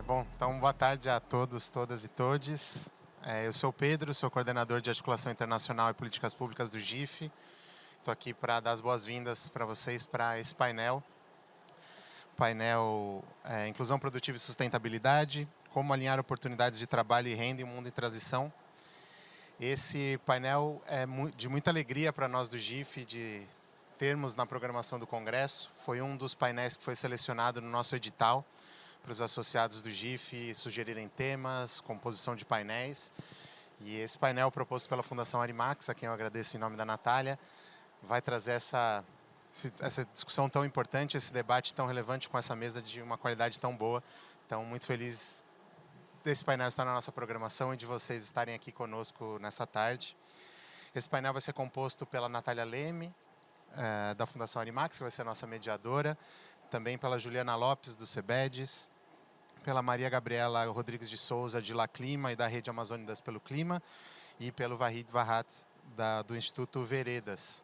Bom, então boa tarde a todos, todas e todes. Eu sou o Pedro, sou coordenador de Articulação Internacional e Políticas Públicas do GIF. Estou aqui para dar as boas-vindas para vocês para esse painel. Painel Inclusão Produtiva e Sustentabilidade, como alinhar oportunidades de trabalho e renda em um mundo em transição. Esse painel é de muita alegria para nós do GIF de termos na programação do Congresso. Foi um dos painéis que foi selecionado no nosso edital para os associados do GIF sugerirem temas, composição de painéis. E esse painel proposto pela Fundação Arimax, a quem eu agradeço em nome da Natália, vai trazer essa discussão tão importante, esse debate tão relevante com essa mesa de uma qualidade tão boa. Então, muito feliz desse painel estar na nossa programação e de vocês estarem aqui conosco nessa tarde. Esse painel vai ser composto pela Natália Leme, da Fundação Arimax, que vai ser a nossa mediadora, também pela Juliana Lopes, do CEBEDES, pela Maria Gabriela Rodrigues de Souza, de La Clima e da Rede Amazônidas pelo Clima, e pelo Vahid Vahat, do Instituto Veredas.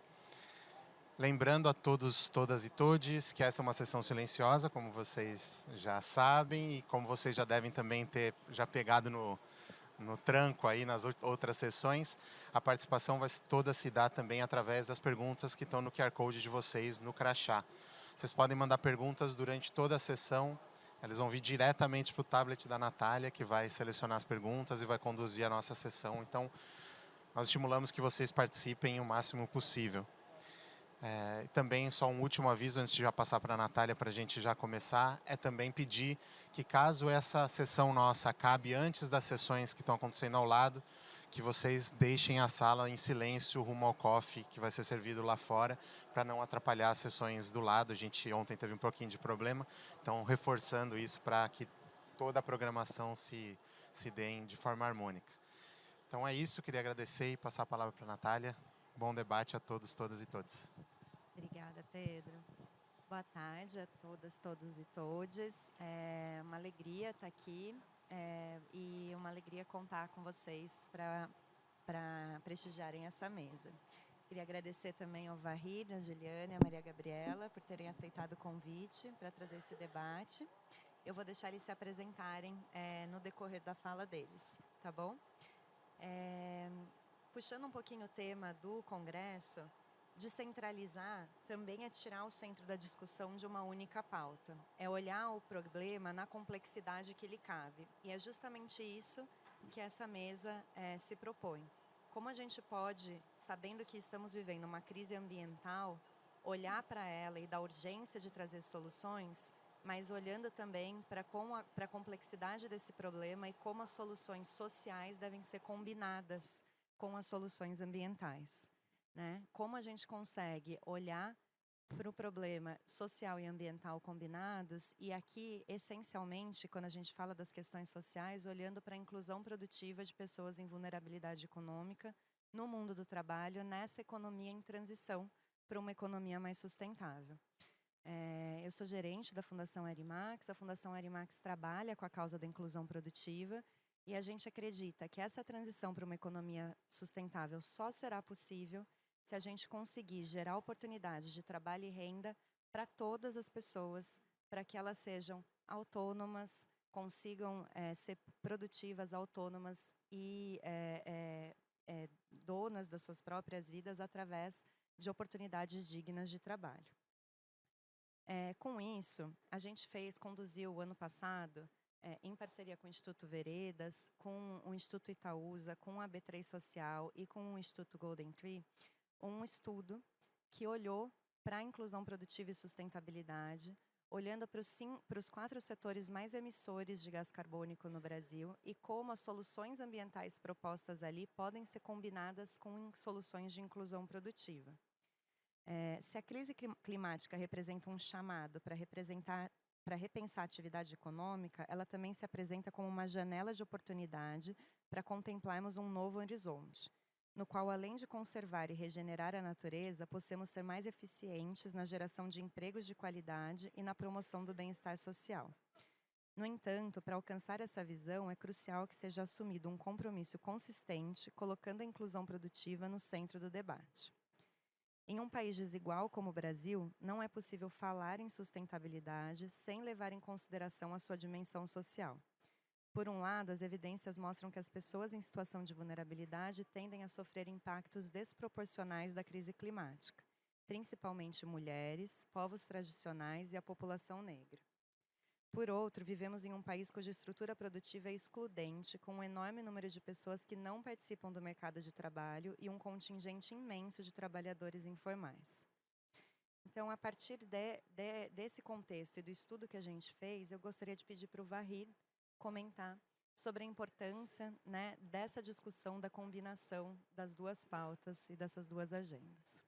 Lembrando a todos, todas e todes que essa é uma sessão silenciosa, como vocês já sabem, e como vocês já devem também ter já pegado no tranco aí nas outras sessões, a participação vai toda se dar também através das perguntas que estão no QR Code de vocês no crachá. Vocês podem mandar perguntas durante toda a sessão. Eles vão vir diretamente para o tablet da Natália, que vai selecionar as perguntas e vai conduzir a nossa sessão. Então, nós estimulamos que vocês participem o máximo possível. Também, só um último aviso, antes de já passar para a Natália, para a gente já começar, é também pedir que, caso essa sessão nossa acabe antes das sessões que estão acontecendo ao lado, que vocês deixem a sala em silêncio rumo ao coffee que vai ser servido lá fora, para não atrapalhar as sessões do lado. A gente ontem teve um pouquinho de problema, então reforçando isso para que toda a programação se dê de forma harmônica. Então é isso, queria agradecer e passar a palavra para a Natália. Bom debate a todos, todas e todos. Obrigada, Pedro. Boa tarde a todas, todos e todes. É uma alegria estar aqui e uma alegria contar com vocês para prestigiarem essa mesa. Queria agradecer também ao Vahid, a Juliana e a Maria Gabriela por terem aceitado o convite para trazer esse debate. Eu vou deixar eles se apresentarem no decorrer da fala deles, tá bom? Puxando um pouquinho o tema do Congresso, descentralizar também é tirar o centro da discussão de uma única pauta. É olhar o problema na complexidade que lhe cabe. E é justamente isso que essa mesa se propõe. Como a gente pode, sabendo que estamos vivendo uma crise ambiental, olhar para ela e da urgência de trazer soluções, mas olhando também para a complexidade desse problema e como as soluções sociais devem ser combinadas com as soluções ambientais. Né? Como a gente consegue olhar para o problema social e ambiental combinados, e aqui, essencialmente, quando a gente fala das questões sociais, olhando para a inclusão produtiva de pessoas em vulnerabilidade econômica no mundo do trabalho, nessa economia em transição para uma economia mais sustentável. Eu sou gerente da Fundação Arimax. A Fundação Arimax trabalha com a causa da inclusão produtiva e a gente acredita que essa transição para uma economia sustentável só será possível se a gente conseguir gerar oportunidades de trabalho e renda para todas as pessoas, para que elas sejam autônomas, consigam ser produtivas, autônomas e donas das suas próprias vidas através de oportunidades dignas de trabalho. Com isso, a gente conduziu o ano passado, em parceria com o Instituto Veredas, com o Instituto Itaúsa, com a B3 Social e com o Instituto Golden Tree, um estudo que olhou para a inclusão produtiva e sustentabilidade, olhando para os 4 setores mais emissores de gás carbônico no Brasil e como as soluções ambientais propostas ali podem ser combinadas com soluções de inclusão produtiva. Se a crise climática representa um chamado para repensar a atividade econômica, ela também se apresenta como uma janela de oportunidade para contemplarmos um novo horizonte, no qual, além de conservar e regenerar a natureza, possamos ser mais eficientes na geração de empregos de qualidade e na promoção do bem-estar social. No entanto, para alcançar essa visão, é crucial que seja assumido um compromisso consistente, colocando a inclusão produtiva no centro do debate. Em um país desigual como o Brasil, não é possível falar em sustentabilidade sem levar em consideração a sua dimensão social. Por um lado, as evidências mostram que as pessoas em situação de vulnerabilidade tendem a sofrer impactos desproporcionais da crise climática, principalmente mulheres, povos tradicionais e a população negra. Por outro, vivemos em um país cuja estrutura produtiva é excludente, com um enorme número de pessoas que não participam do mercado de trabalho e um contingente imenso de trabalhadores informais. Então, a partir desse contexto e do estudo que a gente fez, eu gostaria de pedir para o Vahid comentar sobre a importância, né, dessa discussão da combinação das duas pautas e dessas duas agendas.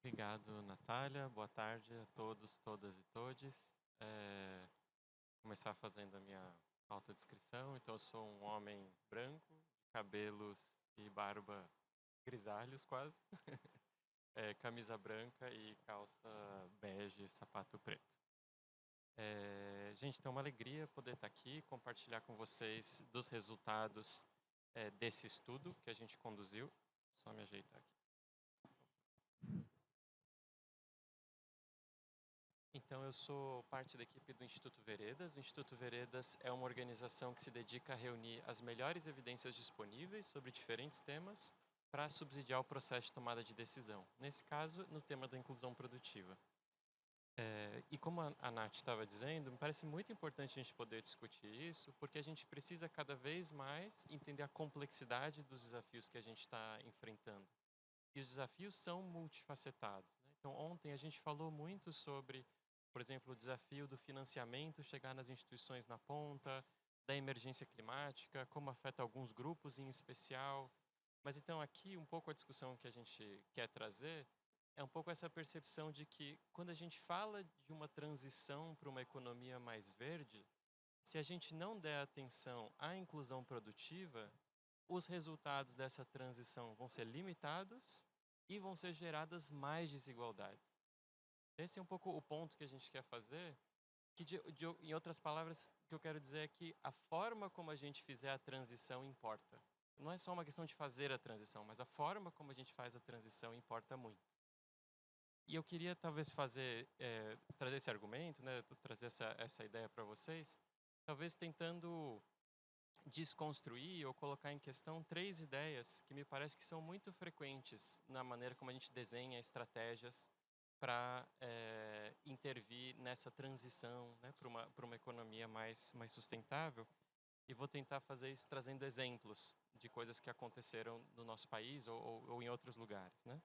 Obrigado, Natália. Boa tarde a todos, todas e todes. Começar fazendo a minha autodescrição. Então, eu sou um homem branco, de cabelos e barba grisalhos quase, camisa branca e calça bege, sapato preto. Gente, então é uma alegria poder estar aqui, compartilhar com vocês dos resultados desse estudo que a gente conduziu. Só me ajeitar aqui. Então, eu sou parte da equipe do Instituto Veredas. O Instituto Veredas é uma organização que se dedica a reunir as melhores evidências disponíveis sobre diferentes temas para subsidiar o processo de tomada de decisão. Nesse caso, no tema da inclusão produtiva. E como a Nath estava dizendo, me parece muito importante a gente poder discutir isso, porque a gente precisa cada vez mais entender a complexidade dos desafios que a gente está enfrentando. E os desafios são multifacetados, né? Então, ontem a gente falou muito sobre, por exemplo, o desafio do financiamento chegar nas instituições na ponta, da emergência climática, como afeta alguns grupos em especial. Mas então aqui um pouco a discussão que a gente quer trazer é um pouco essa percepção de que quando a gente fala de uma transição para uma economia mais verde, se a gente não der atenção à inclusão produtiva, os resultados dessa transição vão ser limitados e vão ser geradas mais desigualdades. Esse é um pouco o ponto que a gente quer fazer, que em outras palavras, o que eu quero dizer é que a forma como a gente fizer a transição importa. Não é só uma questão de fazer a transição, mas a forma como a gente faz a transição importa muito. E eu queria talvez trazer esse argumento, né, trazer essa ideia para vocês, talvez tentando desconstruir ou colocar em questão 3 ideias que me parece que são muito frequentes na maneira como a gente desenha estratégias para intervir nessa transição, né, para uma economia mais sustentável. E vou tentar fazer isso trazendo exemplos de coisas que aconteceram no nosso país ou em outros lugares, né?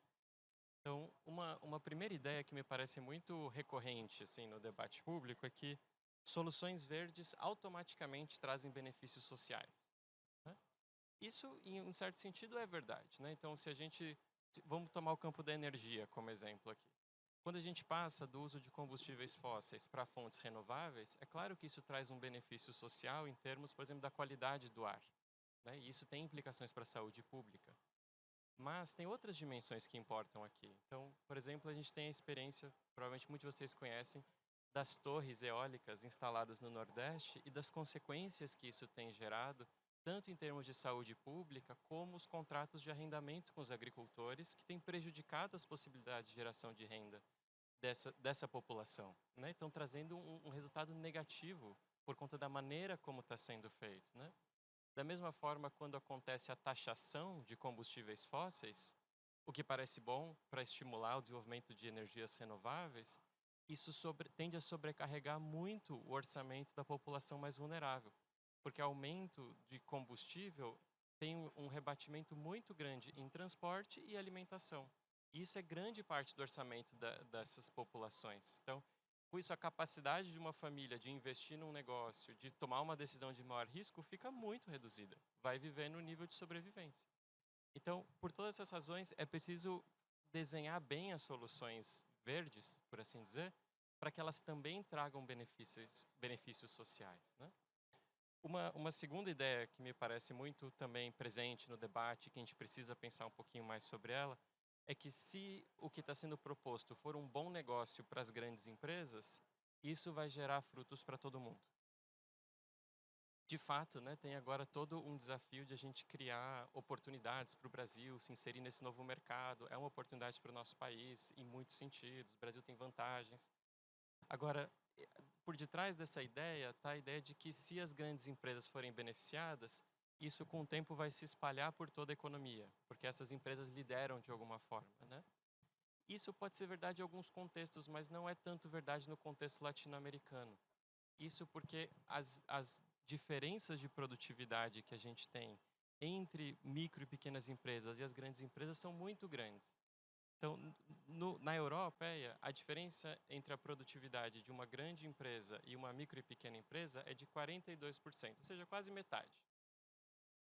Então, uma primeira ideia que me parece muito recorrente assim, no debate público é que soluções verdes automaticamente trazem benefícios sociais, né? Isso, em um certo sentido, é verdade, né? Então, vamos tomar o campo da energia como exemplo aqui. Quando a gente passa do uso de combustíveis fósseis para fontes renováveis, é claro que isso traz um benefício social em termos, por exemplo, da qualidade do ar, né? E isso tem implicações para a saúde pública. Mas tem outras dimensões que importam aqui. Então, por exemplo, a gente tem a experiência, provavelmente muitos de vocês conhecem, das torres eólicas instaladas no Nordeste e das consequências que isso tem gerado, tanto em termos de saúde pública, como os contratos de arrendamento com os agricultores, que têm prejudicado as possibilidades de geração de renda dessa população, né? Então, trazendo um resultado negativo por conta da maneira como está sendo feito, né? Da mesma forma, quando acontece a taxação de combustíveis fósseis, o que parece bom para estimular o desenvolvimento de energias renováveis, isso tende a sobrecarregar muito o orçamento da população mais vulnerável, porque aumento de combustível tem um rebatimento muito grande em transporte e alimentação. E isso é grande parte do orçamento dessas populações. Então, com isso, a capacidade de uma família de investir num negócio, de tomar uma decisão de maior risco, fica muito reduzida. Vai viver no nível de sobrevivência. Então, por todas essas razões, é preciso desenhar bem as soluções verdes, por assim dizer, para que elas também tragam benefícios sociais, né? Uma segunda ideia que me parece muito também presente no debate, que a gente precisa pensar um pouquinho mais sobre ela, é que se o que está sendo proposto for um bom negócio para as grandes empresas, isso vai gerar frutos para todo mundo. de fato, né, tem agora todo um desafio de a gente criar oportunidades para o Brasil se inserir nesse novo mercado. É uma oportunidade para o nosso país em muitos sentidos. O Brasil tem vantagens. Agora, por detrás dessa ideia está a ideia de que se as grandes empresas forem beneficiadas, isso com o tempo vai se espalhar por toda a economia, porque essas empresas lideram de alguma forma, né? Isso pode ser verdade em alguns contextos, mas não é tanto verdade no contexto latino-americano. Isso porque as diferenças de produtividade que a gente tem entre micro e pequenas empresas e as grandes empresas são muito grandes. Então, na europeia, a diferença entre a produtividade de uma grande empresa e uma micro e pequena empresa é de 42%, ou seja, quase metade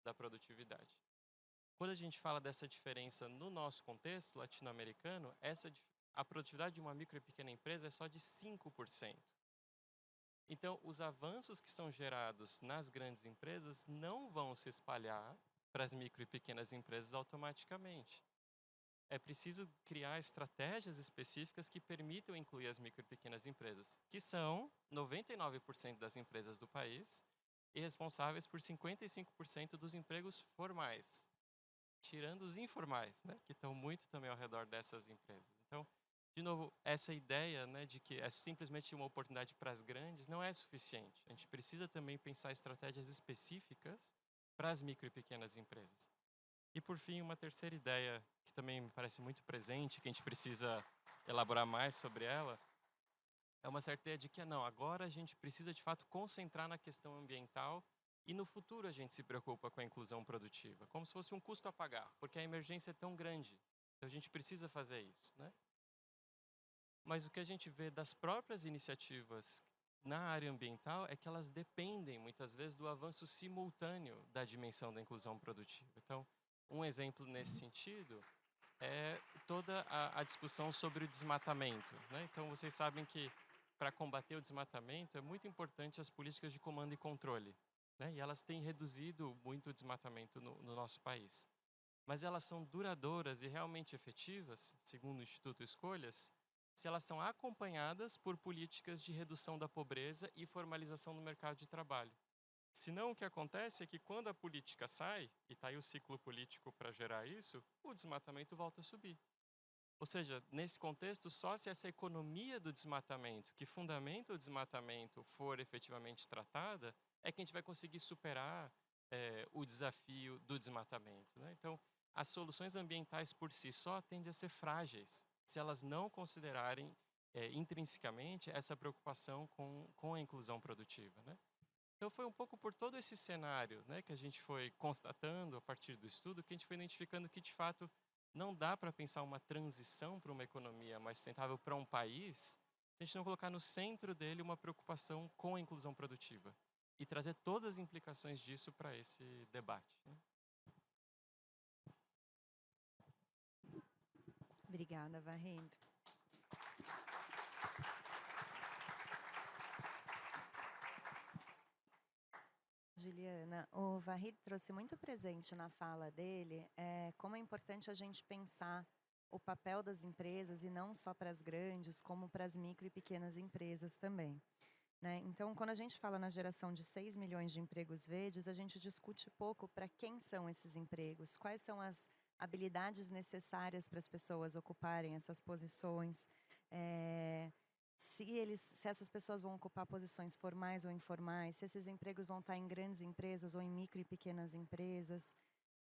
da produtividade. Quando a gente fala dessa diferença no nosso contexto latino-americano, a produtividade de uma micro e pequena empresa é só de 5%. Então, os avanços que são gerados nas grandes empresas não vão se espalhar para as micro e pequenas empresas automaticamente. É preciso criar estratégias específicas que permitam incluir as micro e pequenas empresas, que são 99% das empresas do país e responsáveis por 55% dos empregos formais, tirando os informais, né, que estão muito também ao redor dessas empresas. Então, de novo, essa ideia, né, de que é simplesmente uma oportunidade para as grandes não é suficiente. A gente precisa também pensar estratégias específicas para as micro e pequenas empresas. E, por fim, uma terceira ideia que também me parece muito presente, que a gente precisa elaborar mais sobre ela, é uma certa ideia de que, não, agora a gente precisa, de fato, concentrar na questão ambiental e no futuro a gente se preocupa com a inclusão produtiva, como se fosse um custo a pagar, porque a emergência é tão grande. Então, a gente precisa fazer isso, né? Mas o que a gente vê das próprias iniciativas na área ambiental é que elas dependem, muitas vezes, do avanço simultâneo da dimensão da inclusão produtiva. Então, um exemplo nesse sentido é toda a discussão sobre o desmatamento, né? Então, vocês sabem que para combater o desmatamento é muito importante as políticas de comando e controle, né? E elas têm reduzido muito o desmatamento no nosso país. Mas elas são duradouras e realmente efetivas, segundo o Instituto Escolhas, se elas são acompanhadas por políticas de redução da pobreza e formalização do mercado de trabalho. Senão, o que acontece é que quando a política sai, e está aí o ciclo político para gerar isso, o desmatamento volta a subir. Ou seja, nesse contexto, só se essa economia do desmatamento, que fundamenta o desmatamento, for efetivamente tratada, é que a gente vai conseguir superar o desafio do desmatamento, né? Então, as soluções ambientais por si só tendem a ser frágeis, se elas não considerarem intrinsecamente essa preocupação com a inclusão produtiva, né? Então foi um pouco por todo esse cenário, né, que a gente foi constatando a partir do estudo, que a gente foi identificando que, de fato, não dá para pensar uma transição para uma economia mais sustentável para um país se a gente não colocar no centro dele uma preocupação com a inclusão produtiva e trazer todas as implicações disso para esse debate, né? Obrigada, Varrendo. Juliana, o Vahid trouxe muito presente na fala dele como é importante a gente pensar o papel das empresas e não só para as grandes, como para as micro e pequenas empresas também, né? Então, quando a gente fala na geração de 6 milhões de empregos verdes, a gente discute pouco para quem são esses empregos, quais são as habilidades necessárias para as pessoas ocuparem essas posições, se essas pessoas vão ocupar posições formais ou informais, se esses empregos vão estar em grandes empresas ou em micro e pequenas empresas.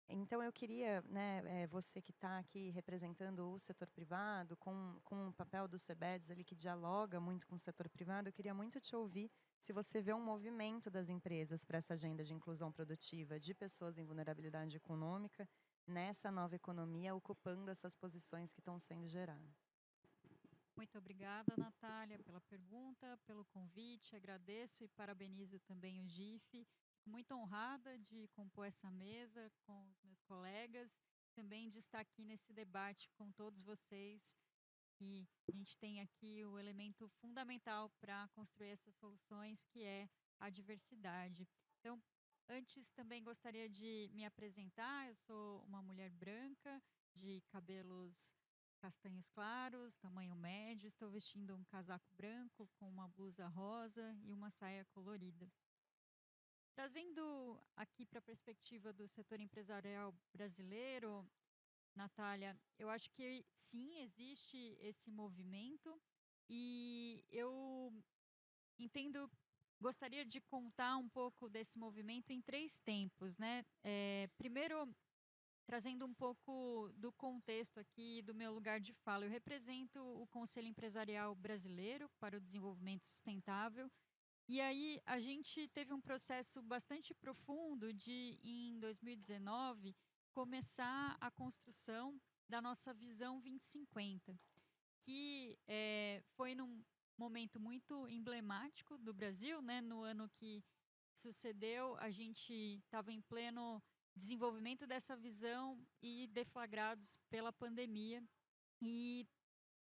Então, eu queria, né, você que está aqui representando o setor privado, com o papel do CBEDS ali, que dialoga muito com o setor privado, eu queria muito te ouvir se você vê um movimento das empresas para essa agenda de inclusão produtiva de pessoas em vulnerabilidade econômica, nessa nova economia, ocupando essas posições que estão sendo geradas. Muito obrigada, Natália, pela pergunta, pelo convite. Agradeço e parabenizo também o GIF. Fico muito honrada de compor essa mesa com os meus colegas, também de estar aqui nesse debate com todos vocês. E a gente tem aqui o elemento fundamental para construir essas soluções, que é a diversidade. Então, antes também gostaria de me apresentar. Eu sou uma mulher branca, de cabelos castanhos claros, tamanho médio. Estou vestindo um casaco branco com uma blusa rosa e uma saia colorida. Trazendo aqui para a perspectiva do setor empresarial brasileiro, Natália, eu acho que sim, existe esse movimento e eu entendo, gostaria de contar um pouco desse movimento em 3 tempos, né. Primeiro, trazendo um pouco do contexto aqui do meu lugar de fala, eu represento o Conselho Empresarial Brasileiro para o Desenvolvimento Sustentável, e aí a gente teve um processo bastante profundo de, em 2019, começar a construção da nossa visão 2050, que foi num momento muito emblemático do Brasil, né? No ano que sucedeu, a gente estava em pleno desenvolvimento dessa visão e deflagrados pela pandemia. E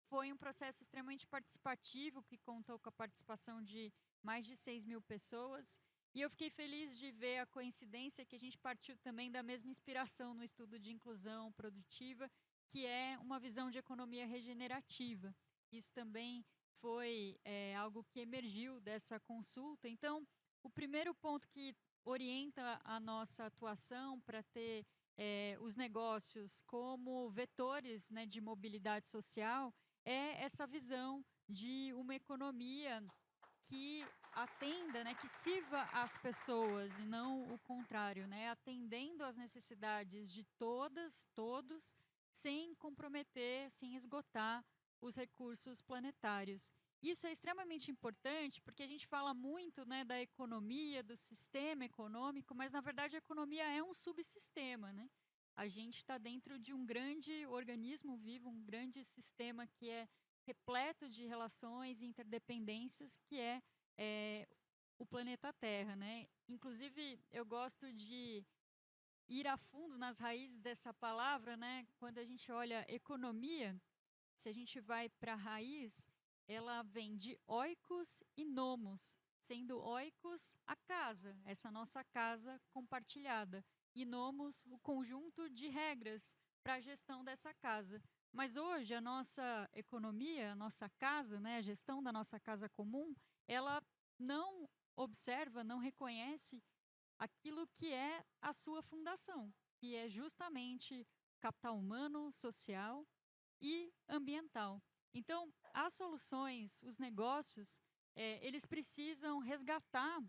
foi um processo extremamente participativo, que contou com a participação de mais de 6.000 pessoas. E eu fiquei feliz de ver a coincidência que a gente partiu também da mesma inspiração no estudo de inclusão produtiva, que é uma visão de economia regenerativa. Isso também foi algo que emergiu dessa consulta. Então, o primeiro ponto que orienta a nossa atuação para ter os negócios como vetores, né, de mobilidade social é essa visão de uma economia que atenda, né, que sirva às pessoas e não o contrário, né, atendendo às necessidades de todas, todos, sem comprometer, sem esgotar os recursos planetários. Isso é extremamente importante porque a gente fala muito, né, da economia, do sistema econômico, mas na verdade a economia é um subsistema, né? A gente está dentro de um grande organismo vivo, um grande sistema que é repleto de relações e interdependências, que é o planeta Terra, né? Inclusive, eu gosto de ir a fundo nas raízes dessa palavra, né? Quando a gente olha economia, se a gente vai para a raiz, ela vem de oikos e nomos, sendo oikos a casa, essa nossa casa compartilhada, e nomos o conjunto de regras para a gestão dessa casa. Mas hoje a nossa economia, a nossa casa, né, a gestão da nossa casa comum, ela não observa, não reconhece aquilo que é a sua fundação, que é justamente capital humano, social e ambiental. Então, as soluções, os negócios, eles precisam resgatar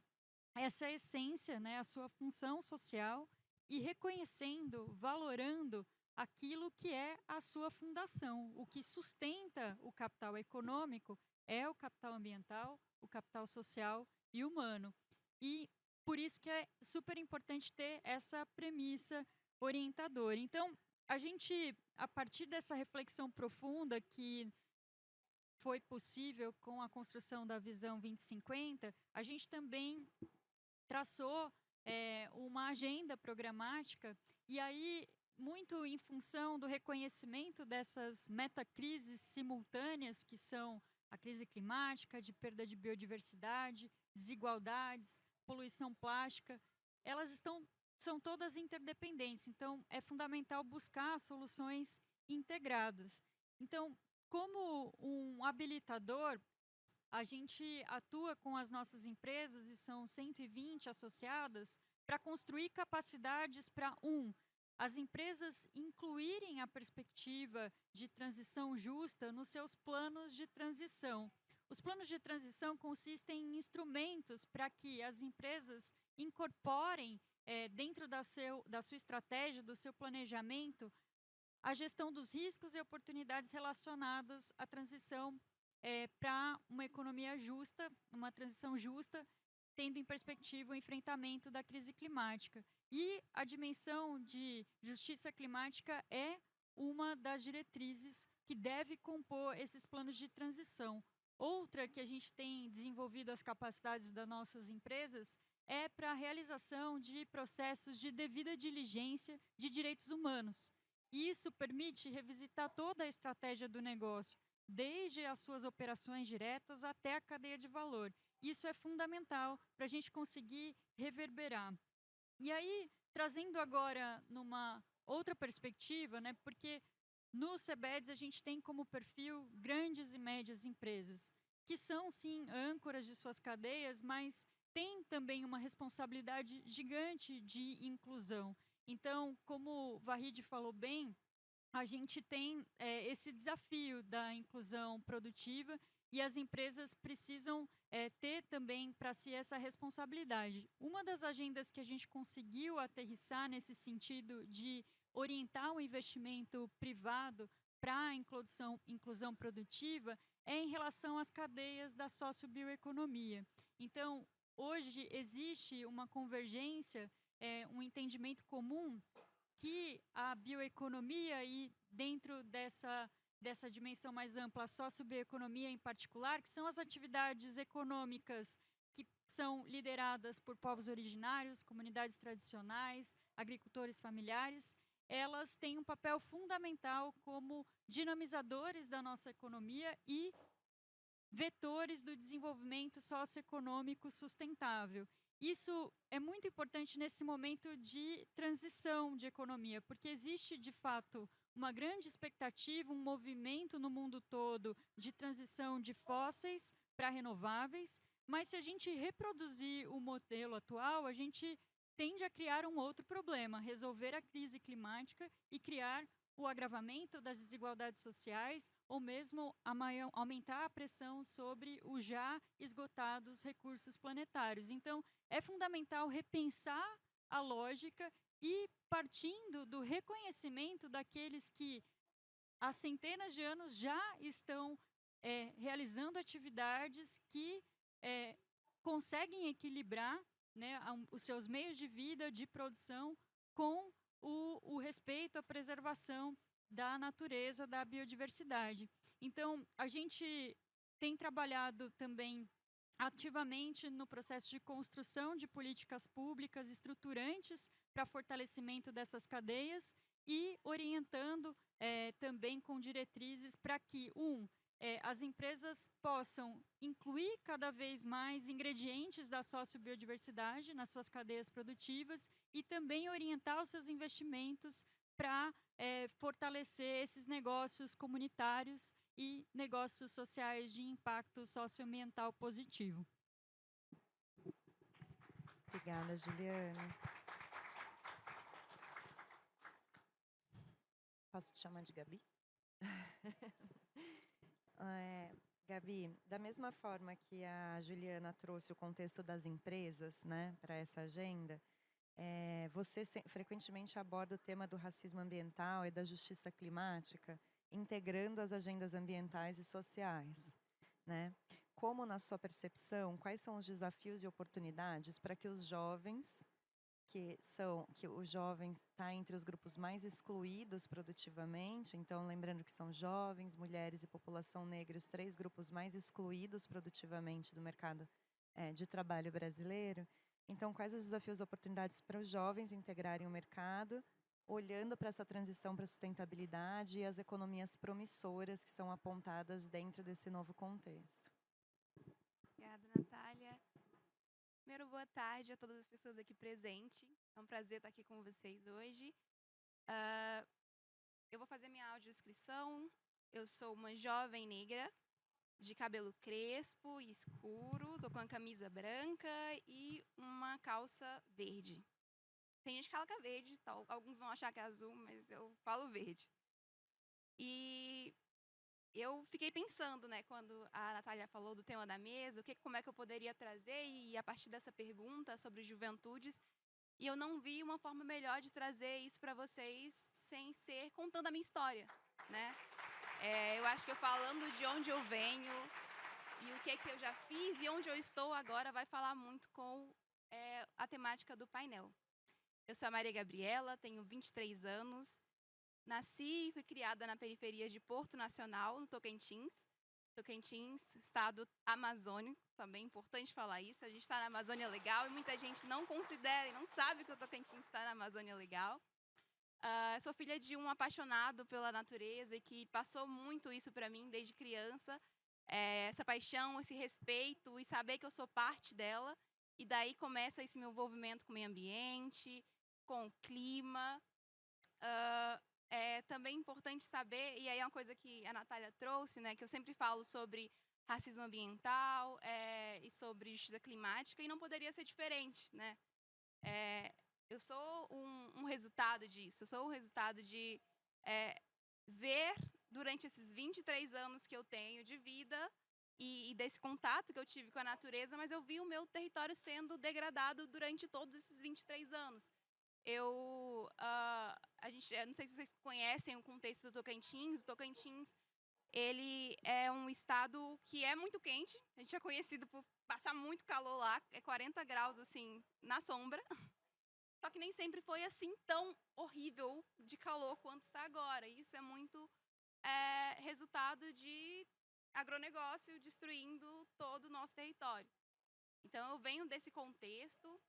essa essência, né, a sua função social e reconhecendo, valorando aquilo que é a sua fundação. O que sustenta o capital econômico é o capital ambiental, o capital social e humano. E por isso que é super importante ter essa premissa orientadora. Então, a gente, a partir dessa reflexão profunda que foi possível com a construção da Visão 2050, a gente também traçou uma agenda programática, e aí, muito em função do reconhecimento dessas metacrises simultâneas, que são a crise climática, de perda de biodiversidade, desigualdades, poluição plástica, elas são todas interdependentes, então é fundamental buscar soluções integradas. Então, como um habilitador, a gente atua com as nossas empresas, e são 120 associadas, para construir capacidades para, as empresas incluírem a perspectiva de transição justa nos seus planos de transição. Os planos de transição consistem em instrumentos para que as empresas incorporem, dentro da sua estratégia, do seu planejamento, a gestão dos riscos e oportunidades relacionadas à transição para uma economia justa, uma transição justa, tendo em perspectiva o enfrentamento da crise climática. E a dimensão de justiça climática é uma das diretrizes que deve compor esses planos de transição. Outra que a gente tem desenvolvido as capacidades das nossas empresas é para a realização de processos de devida diligência de direitos humanos. E isso permite revisitar toda a estratégia do negócio, desde as suas operações diretas até a cadeia de valor. Isso é fundamental para a gente conseguir reverberar. E aí, trazendo agora numa outra perspectiva, né, porque no CBEDS a gente tem como perfil grandes e médias empresas, que são, sim, âncoras de suas cadeias, mas tem também uma responsabilidade gigante de inclusão. Então, como o Vahid falou bem, a gente tem esse desafio da inclusão produtiva e as empresas precisam ter também para si essa responsabilidade. Uma das agendas que a gente conseguiu aterrissar nesse sentido de orientar o investimento privado para a inclusão produtiva é em relação às cadeias da sociobioeconomia. Então, hoje existe uma convergência, um entendimento comum que a bioeconomia e dentro dessa dimensão mais ampla, a sociobioeconomia em particular, que são as atividades econômicas que são lideradas por povos originários, comunidades tradicionais, agricultores familiares, elas têm um papel fundamental como dinamizadores da nossa economia e vetores do desenvolvimento socioeconômico sustentável. Isso é muito importante nesse momento de transição de economia, porque existe, de fato, uma grande expectativa, um movimento no mundo todo de transição de fósseis para renováveis, mas se a gente reproduzir o modelo atual, a gente tende a criar um outro problema, resolver a crise climática e criar o agravamento das desigualdades sociais ou mesmo aumentar a pressão sobre os já esgotados recursos planetários. Então, é fundamental repensar a lógica e partindo do reconhecimento daqueles que há centenas de anos já estão realizando atividades que conseguem equilibrar, né, os seus meios de vida, de produção, com o respeito à preservação da natureza, da biodiversidade. Então, a gente tem trabalhado também ativamente no processo de construção de políticas públicas estruturantes para fortalecimento dessas cadeias e orientando também com diretrizes para que, as empresas possam incluir cada vez mais ingredientes da sociobiodiversidade nas suas cadeias produtivas e também orientar os seus investimentos para fortalecer esses negócios comunitários e negócios sociais de impacto socioambiental positivo. Obrigada, Juliana. Posso te chamar de Gabi? Gabi, da mesma forma que a Juliana trouxe o contexto das empresas, né, para essa agenda, você frequentemente aborda o tema do racismo ambiental e da justiça climática, integrando as agendas ambientais e sociais, né? Como, na sua percepção, quais são os desafios e oportunidades para que os jovens, que o jovem está entre os grupos mais excluídos produtivamente, então lembrando que são jovens, mulheres e população negra, os 3 grupos mais excluídos produtivamente do mercado de trabalho brasileiro. Então, quais os desafios e oportunidades para os jovens integrarem o mercado, olhando para essa transição para a sustentabilidade e as economias promissoras que são apontadas dentro desse novo contexto? Obrigada, Natália. Primeiro, boa tarde a todas as pessoas aqui presentes. É um prazer estar aqui com vocês hoje. Eu vou fazer minha audiodescrição. Eu sou uma jovem negra, de cabelo crespo e escuro, estou com uma camisa branca e uma calça verde. Tem gente que fala que é verde, alguns vão achar que é azul, mas eu falo verde. E eu fiquei pensando, né, quando a Natália falou do tema da mesa, como é que eu poderia trazer, e a partir dessa pergunta sobre juventudes, e eu não vi uma forma melhor de trazer isso para vocês sem ser contando a minha história, né? Eu acho que eu falando de onde eu venho e o que eu já fiz e onde eu estou agora vai falar muito com a temática do painel. Eu sou a Maria Gabriela, tenho 23 anos, nasci e fui criada na periferia de Porto Nacional, no Tocantins. Tocantins, estado amazônico, também é importante falar isso. A gente está na Amazônia Legal e muita gente não considera e não sabe que o Tocantins está na Amazônia Legal. Sou filha de um apaixonado pela natureza e que passou muito isso para mim desde criança. Essa paixão, esse respeito e saber que eu sou parte dela. E daí começa esse meu envolvimento com o meio ambiente, com o clima. É também importante saber, e aí é uma coisa que a Natália trouxe, né, que eu sempre falo sobre racismo ambiental e sobre justiça climática, e não poderia ser diferente, né? Eu sou um resultado disso, eu sou o resultado de ver durante esses 23 anos que eu tenho de vida e desse contato que eu tive com a natureza, mas eu vi o meu território sendo degradado durante todos esses 23 anos. Eu não sei se vocês conhecem o contexto do Tocantins. O Tocantins, ele é um estado que é muito quente. A gente é conhecido por passar muito calor lá, é 40 graus assim na sombra. Só que nem sempre foi assim tão horrível de calor quanto está agora. Isso é muito resultado de agronegócio destruindo todo o nosso território. Então eu venho desse contexto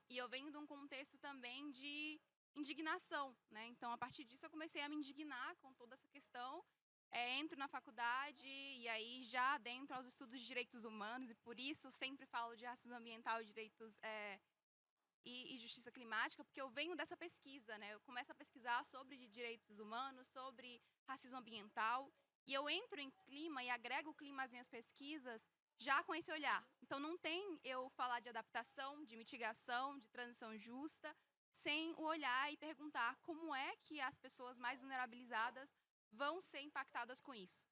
e eu venho de um contexto também de indignação, né? Então a partir disso eu comecei a me indignar com toda essa questão. Entro na faculdade e aí já adentro aos estudos de direitos humanos, e por isso sempre falo de racismo ambiental e direitos e justiça climática, porque eu venho dessa pesquisa, né? Eu começo a pesquisar sobre direitos humanos, sobre racismo ambiental, e eu entro em clima e agrego o clima às minhas pesquisas já com esse olhar. Então não tem eu falar de adaptação, de mitigação, de transição justa, sem o olhar e perguntar como é que as pessoas mais vulnerabilizadas vão ser impactadas com isso.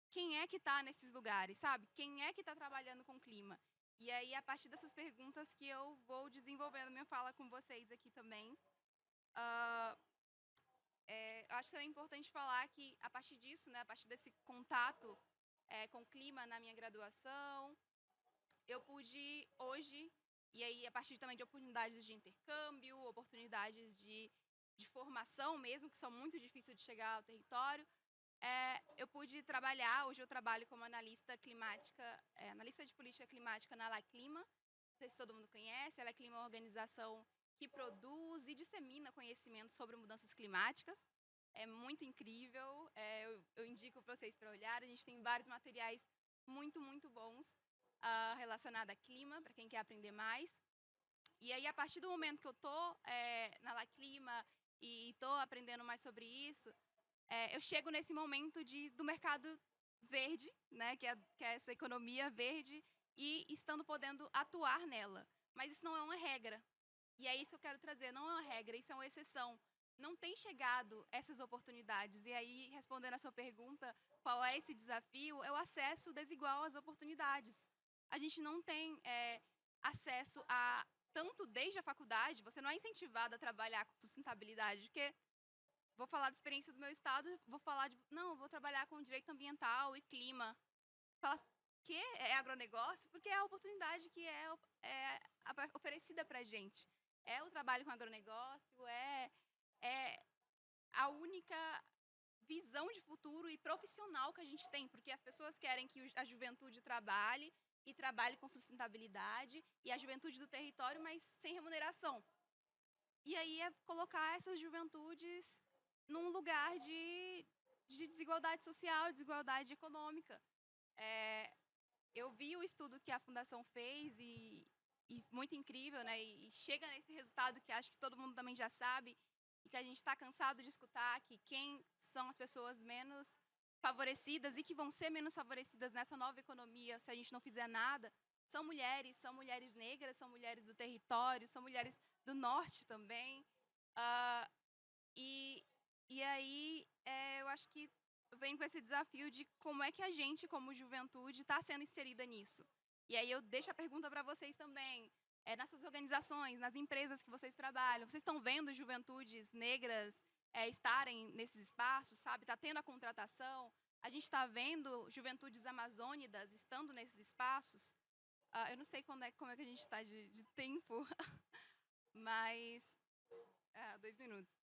Quem é que está nesses lugares, sabe? Quem é que está trabalhando com o clima? E aí, a partir dessas perguntas que eu vou desenvolvendo minha fala com vocês aqui também. Acho que também é importante falar que, a partir disso, né, a partir desse contato com o clima na minha graduação, eu pude hoje, e aí a partir também de oportunidades de intercâmbio, oportunidades de formação mesmo, que são muito difíceis de chegar ao território, eu pude trabalhar. Hoje eu trabalho como analista climática, analista de política climática na La Clima. Não sei se todo mundo conhece. A La Clima é uma organização que produz e dissemina conhecimento sobre mudanças climáticas. É muito incrível. Eu indico para vocês para olhar. A gente tem vários materiais muito, muito bons relacionados a clima, para quem quer aprender mais. E aí, a partir do momento que eu estou na La Clima e estou aprendendo mais sobre isso, eu chego nesse momento do mercado verde, né, que é essa economia verde, e estando podendo atuar nela. Mas isso não é uma regra. E é isso que eu quero trazer, não é uma regra, isso é uma exceção. Não tem chegado essas oportunidades. E aí, respondendo a sua pergunta, qual é esse desafio? É o acesso desigual às oportunidades. A gente não tem acesso tanto desde a faculdade, você não é incentivado a trabalhar com sustentabilidade, porque vou falar da experiência do meu estado, vou trabalhar com direito ambiental e clima. Fala que é agronegócio, porque é a oportunidade que é oferecida pra gente. É o trabalho com agronegócio, é a única visão de futuro e profissional que a gente tem, porque as pessoas querem que a juventude trabalhe e trabalhe com sustentabilidade, e a juventude do território, mas sem remuneração. E aí é colocar essas juventudes num lugar de desigualdade social, desigualdade econômica. Eu vi o estudo que a Fundação fez e muito incrível, né? E chega nesse resultado que acho que todo mundo também já sabe e que a gente está cansado de escutar, que quem são as pessoas menos favorecidas e que vão ser menos favorecidas nessa nova economia se a gente não fizer nada, são mulheres negras, são mulheres do território, são mulheres do norte também. E aí, eu acho que vem com esse desafio de como é que a gente, como juventude, está sendo inserida nisso. E aí eu deixo a pergunta para vocês também. Nas suas organizações, nas empresas que vocês trabalham, vocês estão vendo juventudes negras estarem nesses espaços, sabe? Está tendo a contratação. A gente está vendo juventudes amazônicas estando nesses espaços. Eu não sei como é que a gente está de tempo, mas... 2 minutos.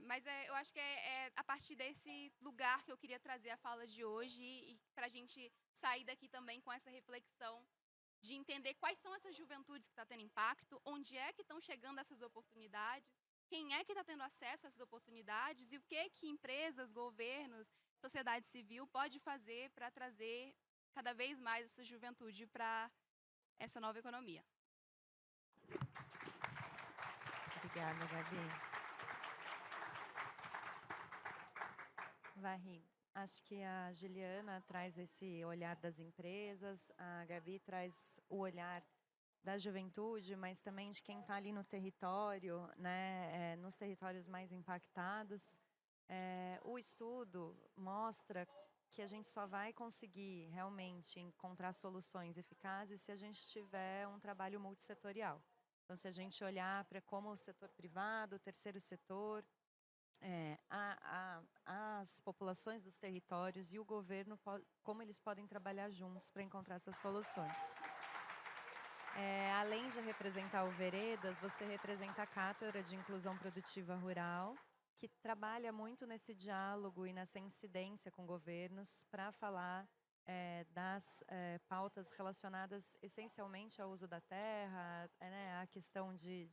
Mas eu acho que é a partir desse lugar que eu queria trazer a fala de hoje e para a gente sair daqui também com essa reflexão de entender quais são essas juventudes que estão tendo impacto, onde é que estão chegando essas oportunidades, quem é que está tendo acesso a essas oportunidades e o que empresas, governos, sociedade civil pode fazer para trazer cada vez mais essa juventude para essa nova economia. Obrigada, Gabi. Vai rindo. Acho que a Juliana traz esse olhar das empresas, a Gabi traz o olhar da juventude, mas também de quem está ali no território, né, nos territórios mais impactados. O estudo mostra que a gente só vai conseguir realmente encontrar soluções eficazes se a gente tiver um trabalho multissetorial. Então, se a gente olhar para como o setor privado, o terceiro setor, as populações dos territórios e o governo, como eles podem trabalhar juntos para encontrar essas soluções. Além de representar o Veredas, você representa a Cátedra de Inclusão Produtiva Rural, que trabalha muito nesse diálogo e nessa incidência com governos para falar das pautas relacionadas essencialmente ao uso da terra, né, a questão de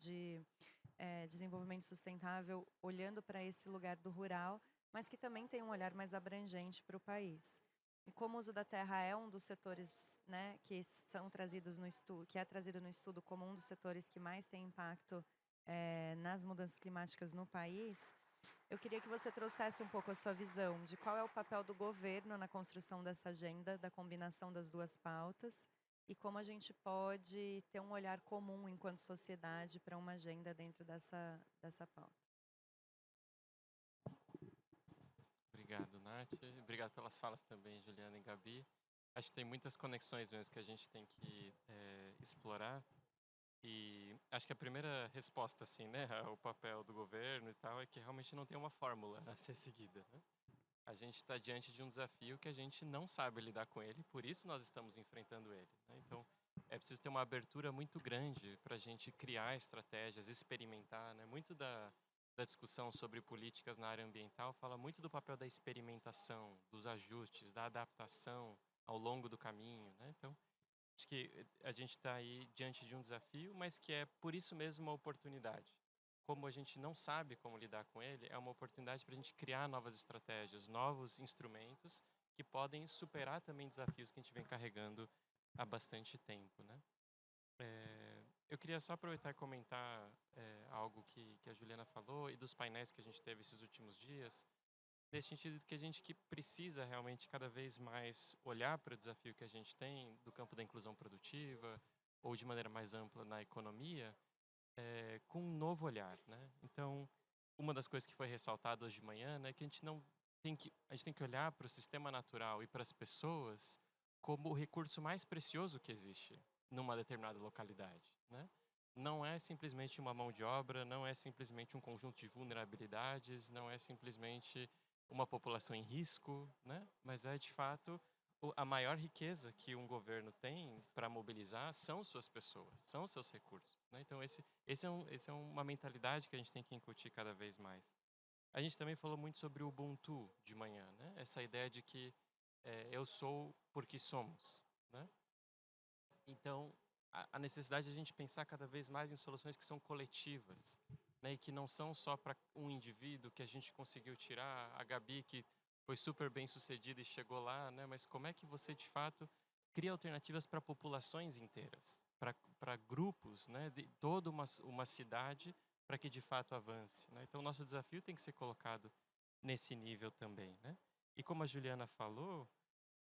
desenvolvimento sustentável, olhando para esse lugar do rural, mas que também tem um olhar mais abrangente para o país. E como o uso da terra é um dos setores, né, que são trazidos no estudo, que é trazido no estudo como um dos setores que mais tem impacto nas mudanças climáticas no país, eu queria que você trouxesse um pouco a sua visão de qual é o papel do governo na construção dessa agenda, da combinação das duas pautas, e como a gente pode ter um olhar comum enquanto sociedade para uma agenda dentro dessa pauta. Obrigado, Nath. Obrigado pelas falas também, Juliana e Gabi. Acho que tem muitas conexões mesmo que a gente tem que explorar. E acho que a primeira resposta, assim, né, ao papel do governo e tal, é que realmente não tem uma fórmula a ser seguida, né? A gente está diante de um desafio que a gente não sabe lidar com ele, por isso nós estamos enfrentando ele, né? Então, é preciso ter uma abertura muito grande para a gente criar estratégias, experimentar, né? Muito da discussão sobre políticas na área ambiental fala muito do papel da experimentação, dos ajustes, da adaptação ao longo do caminho, né? Então, acho que a gente está aí diante de um desafio, mas que é por isso mesmo uma oportunidade. Como a gente não sabe como lidar com ele, é uma oportunidade para a gente criar novas estratégias, novos instrumentos que podem superar também desafios que a gente vem carregando há bastante tempo, né? Eu queria só aproveitar e comentar algo que a Juliana falou e dos painéis que a gente teve esses últimos dias, nesse sentido que a gente que precisa realmente cada vez mais olhar para o desafio que a gente tem do campo da inclusão produtiva ou de maneira mais ampla na economia, com um novo olhar, né? Então, uma das coisas que foi ressaltada hoje de manhã, né, que a gente não tem que a gente tem que olhar para o sistema natural e para as pessoas como o recurso mais precioso que existe numa determinada localidade, né? Não é simplesmente uma mão de obra, não é simplesmente um conjunto de vulnerabilidades, não é simplesmente uma população em risco, né? Mas é de fato a maior riqueza que um governo tem para mobilizar são suas pessoas, são seus recursos, né? Então esse é uma mentalidade que a gente tem que incutir cada vez mais. A gente também falou muito sobre o Ubuntu de manhã, né? Essa ideia de que eu sou porque somos, né? Então, a necessidade de a gente pensar cada vez mais em soluções que são coletivas, né? E que não são só para um indivíduo que a gente conseguiu tirar, a Gabi que foi super bem sucedida e chegou lá, né? Mas como é que você, de fato, cria alternativas para populações inteiras, para grupos, né? De toda uma cidade, para que de fato avance, né? Então, o nosso desafio tem que ser colocado nesse nível também, né? E como a Juliana falou,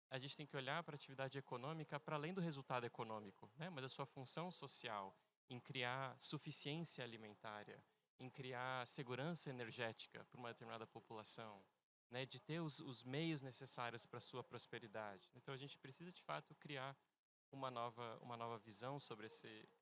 a gente tem que olhar para a atividade econômica para além do resultado econômico, né? Mas a sua função social em criar suficiência alimentária, em criar segurança energética para uma determinada população, né? De ter os meios necessários para a sua prosperidade. Então a gente precisa de fato criar uma nova visão sobre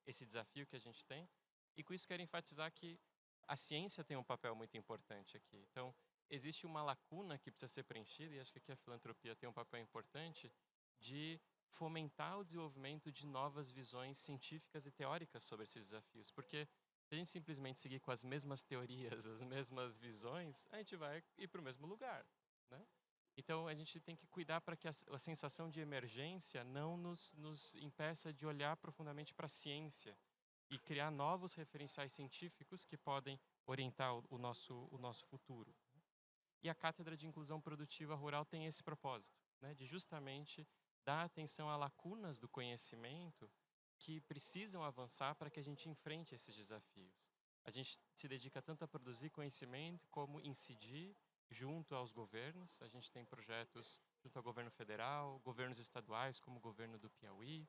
esse desafio que a gente tem. E com isso quero enfatizar que a ciência tem um papel muito importante aqui. Então, existe uma lacuna que precisa ser preenchida, e acho que aqui a filantropia tem um papel importante de fomentar o desenvolvimento de novas visões científicas e teóricas sobre esses desafios. Porque se a gente simplesmente seguir com as mesmas teorias, as mesmas visões, a gente vai ir para o mesmo lugar, né? Então, a gente tem que cuidar para que a sensação de emergência não nos impeça de olhar profundamente para a ciência e criar novos referenciais científicos que podem orientar o nosso futuro. E a Cátedra de Inclusão Produtiva Rural tem esse propósito, né, de justamente dar atenção a lacunas do conhecimento que precisam avançar para que a gente enfrente esses desafios. A gente se dedica tanto a produzir conhecimento como incidir junto aos governos. A gente tem projetos junto ao governo federal, governos estaduais, como o governo do Piauí.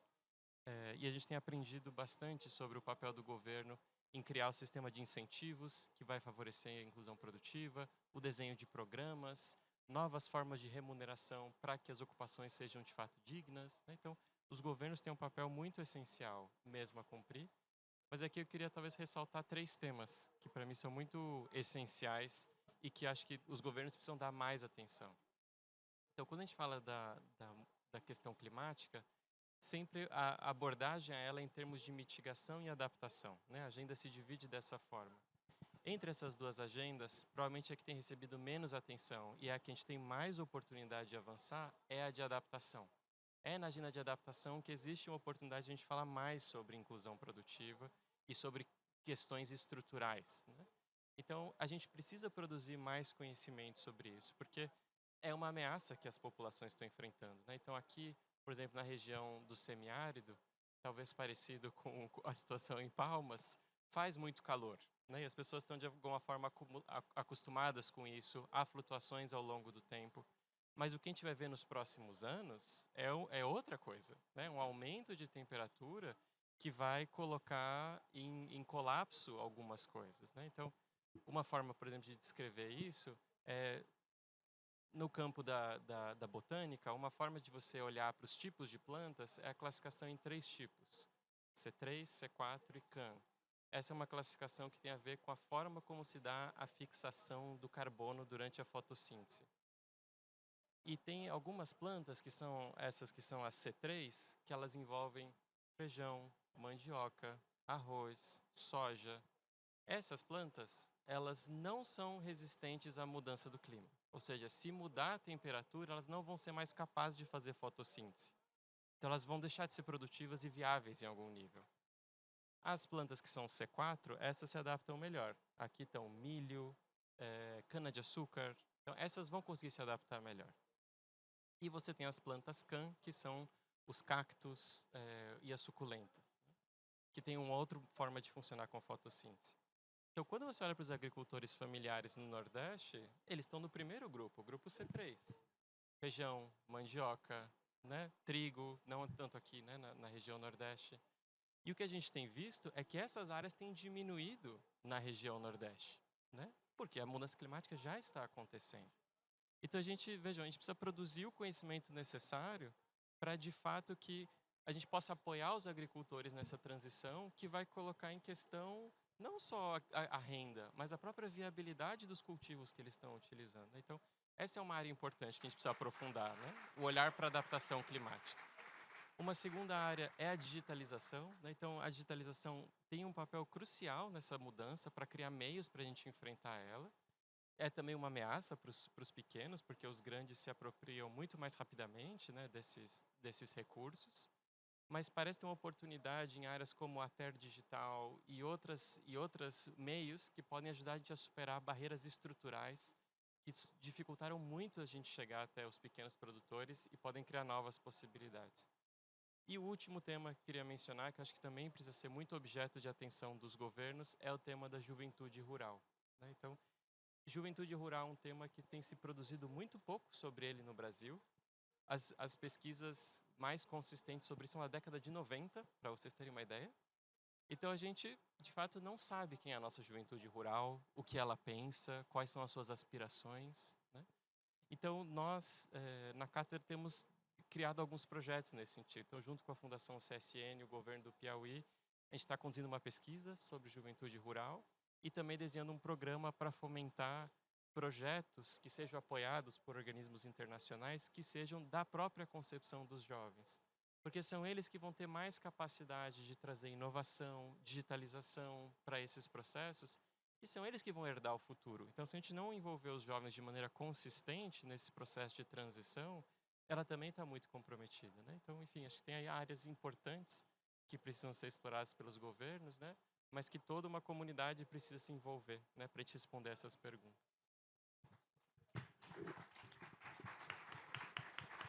E a gente tem aprendido bastante sobre o papel do governo em criar o sistema de incentivos que vai favorecer a inclusão produtiva, o desenho de programas, novas formas de remuneração para que as ocupações sejam de fato dignas, né? Então, os governos têm um papel muito essencial mesmo a cumprir. Mas aqui eu queria talvez ressaltar 3 temas que para mim são muito essenciais e que acho que os governos precisam dar mais atenção. Então, quando a gente fala da questão climática, sempre a abordagem a ela é em termos de mitigação e adaptação, né? A agenda se divide dessa forma. Entre essas duas agendas, provavelmente a que tem recebido menos atenção e a que a gente tem mais oportunidade de avançar é a de adaptação. É na agenda de adaptação que existe uma oportunidade de a gente falar mais sobre inclusão produtiva e sobre questões estruturais, né? Então, a gente precisa produzir mais conhecimento sobre isso, porque é uma ameaça que as populações estão enfrentando, né? Então, aqui, por exemplo, na região do semiárido, talvez parecido com a situação em Palmas, faz muito calor, né? E as pessoas estão de alguma forma acostumadas com isso, há flutuações ao longo do tempo. Mas o que a gente vai ver nos próximos anos é outra coisa, né? Um aumento de temperatura que vai colocar em colapso algumas coisas, né? Então, uma forma, por exemplo, de descrever isso é no campo da botânica, uma forma de você olhar para os tipos de plantas é a classificação em 3 tipos: C3, C4 e CAN. Essa é uma classificação que tem a ver com a forma como se dá a fixação do carbono durante a fotossíntese. E tem algumas plantas que são essas que são as C3, que elas envolvem feijão, mandioca, arroz, soja. Essas plantas, elas não são resistentes à mudança do clima. Ou seja, se mudar a temperatura, elas não vão ser mais capazes de fazer fotossíntese. Então elas vão deixar de ser produtivas e viáveis em algum nível. As plantas que são C4, essas se adaptam melhor. Aqui estão milho, cana-de-açúcar. Então essas vão conseguir se adaptar melhor. E você tem as plantas CAN, que são os cactos e as suculentas, né? Que tem uma outra forma de funcionar com a fotossíntese. Então, quando você olha para os agricultores familiares no Nordeste, eles estão no primeiro grupo, o grupo C3. Feijão, mandioca, né? Trigo, não tanto aqui, né? na região Nordeste. E o que a gente tem visto é que essas áreas têm diminuído na região Nordeste, né? Porque a mudança climática já está acontecendo. Então, vejam, a gente precisa produzir o conhecimento necessário para, de fato, que a gente possa apoiar os agricultores nessa transição que vai colocar em questão não só a renda, mas a própria viabilidade dos cultivos que eles estão utilizando. Então, essa é uma área importante que a gente precisa aprofundar, né? O olhar para a adaptação climática. Uma segunda área é a digitalização, né? Então, a digitalização tem um papel crucial nessa mudança para criar meios para a gente enfrentar ela. É também uma ameaça para os pequenos, porque os grandes se apropriam muito mais rapidamente, né, desses recursos. Mas parece ter uma oportunidade em áreas como a TER digital e outros meios que podem ajudar a gente a superar barreiras estruturais que dificultaram muito a gente chegar até os pequenos produtores e podem criar novas possibilidades. E o último tema que eu queria mencionar, que acho que também precisa ser muito objeto de atenção dos governos, é o tema da juventude rural, né? Então, juventude rural é um tema que tem se produzido muito pouco sobre ele no Brasil. As pesquisas mais consistentes sobre isso são na década de 90, para vocês terem uma ideia. Então a gente, de fato, não sabe quem é a nossa juventude rural, o que ela pensa, quais são as suas aspirações, né? Então nós, na Cátedra, temos criado alguns projetos nesse sentido. Então, junto com a Fundação CSN, o governo do Piauí, a gente está conduzindo uma pesquisa sobre juventude rural e também desenhando um programa para fomentar projetos que sejam apoiados por organismos internacionais que sejam da própria concepção dos jovens. Porque são eles que vão ter mais capacidade de trazer inovação, digitalização para esses processos e são eles que vão herdar o futuro. Então, se a gente não envolver os jovens de maneira consistente nesse processo de transição, ela também está muito comprometida, né? Então, enfim, acho que tem aí áreas importantes que precisam ser exploradas pelos governos, né? Mas que toda uma comunidade precisa se envolver, né, para te responder essas perguntas.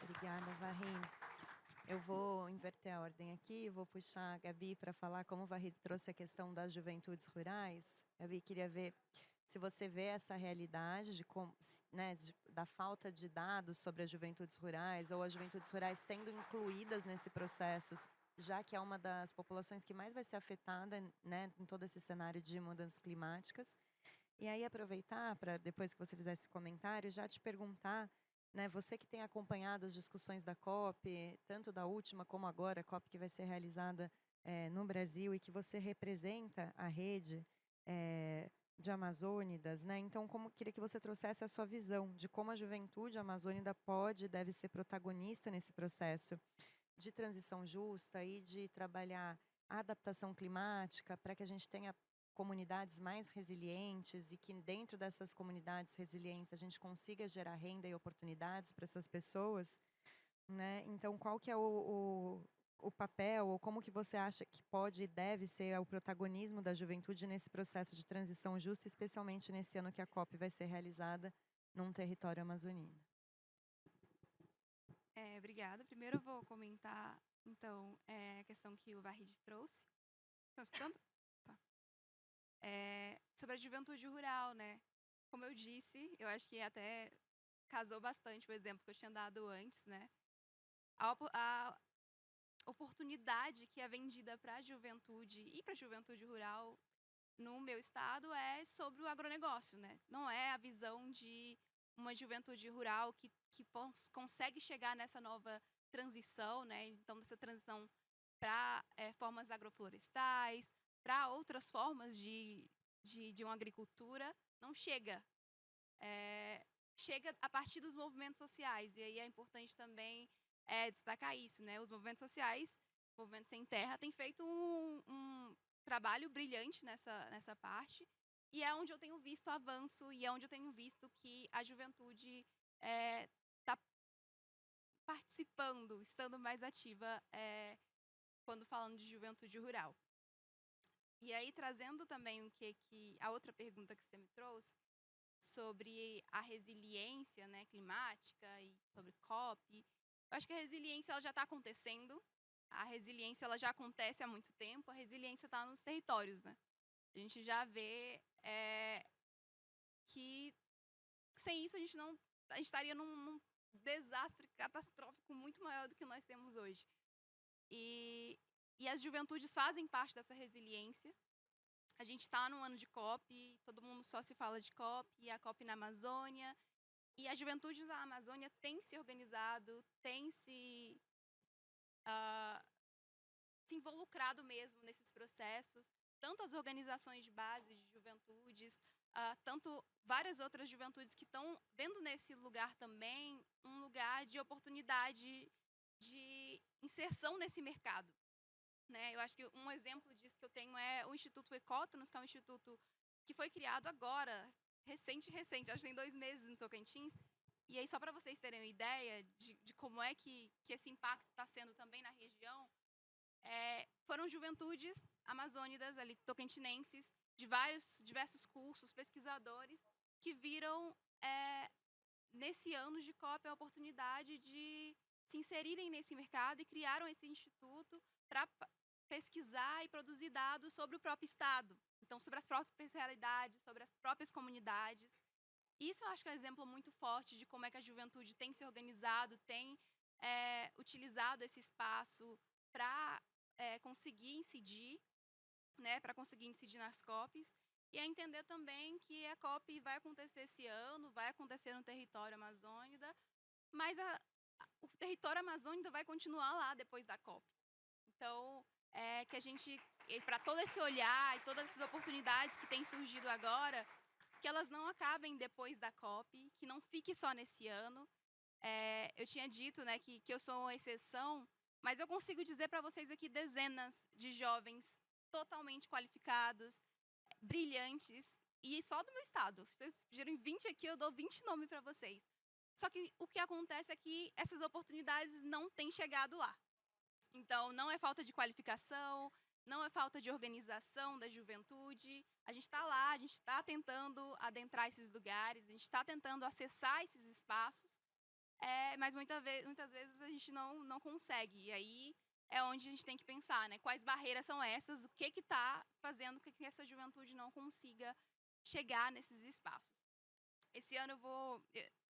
Obrigada, Varrim. Eu vou inverter a ordem aqui, vou puxar a Gabi para falar como o Varrim trouxe a questão das juventudes rurais. Gabi, queria ver se você vê essa realidade de como, né, da falta de dados sobre as juventudes rurais ou as juventudes rurais sendo incluídas nesse processo, já que é uma das populações que mais vai ser afetada, né, em todo esse cenário de mudanças climáticas. E aí aproveitar para, depois que você fizer esse comentário, já te perguntar, né, você que tem acompanhado as discussões da COP, tanto da última como agora, a COP que vai ser realizada no Brasil e que você representa a rede de Amazônidas, né? Então, queria que você trouxesse a sua visão de como a juventude amazônida pode e deve ser protagonista nesse processo de transição justa e de trabalhar a adaptação climática para que a gente tenha comunidades mais resilientes e que dentro dessas comunidades resilientes a gente consiga gerar renda e oportunidades para essas pessoas, né? Então, qual que é o papel, ou como que você acha que pode e deve ser o protagonismo da juventude nesse processo de transição justa, especialmente nesse ano que a COP vai ser realizada num território amazonino? Obrigada. Primeiro eu vou comentar, então, a questão que o Vahid trouxe. Estão escutando? Tá. Sobre a juventude rural, né? Como eu disse, eu acho que até casou bastante o exemplo que eu tinha dado antes, né? A oportunidade que é vendida para a juventude e para a juventude rural no meu estado é sobre o agronegócio, né? Não é a visão de uma juventude rural que consegue chegar nessa nova transição, né? Então, dessa transição para formas agroflorestais, para outras formas de uma agricultura, não chega. Chega a partir dos movimentos sociais, e aí é importante também destacar isso, né? Os movimentos sociais, o Movimento Sem Terra, tem feito um trabalho brilhante nessa parte, e é onde eu tenho visto avanço, e é onde eu tenho visto que a juventude está participando, estando mais ativa quando falando de juventude rural. E aí, trazendo também a outra pergunta que você me trouxe, sobre a resiliência, né, climática e sobre COP, eu acho que a resiliência ela já está acontecendo, a resiliência ela já acontece há muito tempo, a resiliência está nos territórios, né? A gente já vê que sem isso a gente estaria num desastre catastrófico muito maior do que nós temos hoje. E as juventudes fazem parte dessa resiliência. A gente está num ano de COP, todo mundo só se fala de COP, e a COP na Amazônia. E a juventude da Amazônia tem se organizado, tem se involucrado mesmo nesses processos, tanto as organizações de base de juventudes, tanto várias outras juventudes que estão vendo nesse lugar também um lugar de oportunidade de inserção nesse mercado. Né? Eu acho que um exemplo disso que eu tenho é o Instituto Ecótonos, que é um instituto que foi criado agora, recente, acho que tem 2 meses em Tocantins. E aí, só para vocês terem uma ideia de como é que esse impacto está sendo também na região, foram juventudes amazônidas, ali, tocantinenses, de diversos cursos, pesquisadores, que viram nesse ano de COP a oportunidade de se inserirem nesse mercado e criaram esse instituto para pesquisar e produzir dados sobre o próprio Estado. Então, sobre as próprias realidades, sobre as próprias comunidades. Isso eu acho que é um exemplo muito forte de como é que a juventude tem se organizado, tem utilizado esse espaço para conseguir incidir, né, para conseguir incidir nas COPs. E a entender também que a COP vai acontecer esse ano, vai acontecer no território amazônida, mas o território amazônida vai continuar lá depois da COP. Então, que a gente, para todo esse olhar e todas essas oportunidades que têm surgido agora, que elas não acabem depois da COP, que não fique só nesse ano. Eu tinha dito, né, que eu sou uma exceção, mas eu consigo dizer para vocês aqui dezenas de jovens totalmente qualificados, brilhantes, e só do meu estado. Se vocês pedirem 20 aqui, eu dou 20 nomes para vocês. Só que o que acontece é que essas oportunidades não têm chegado lá. Então, não é falta de qualificação, não é falta de organização da juventude. A gente está lá, a gente está tentando adentrar esses lugares, a gente está tentando acessar esses espaços, mas muitas vezes a gente não consegue. E aí é onde a gente tem que pensar, né? Quais barreiras são essas, o que está fazendo com que essa juventude não consiga chegar nesses espaços. Esse ano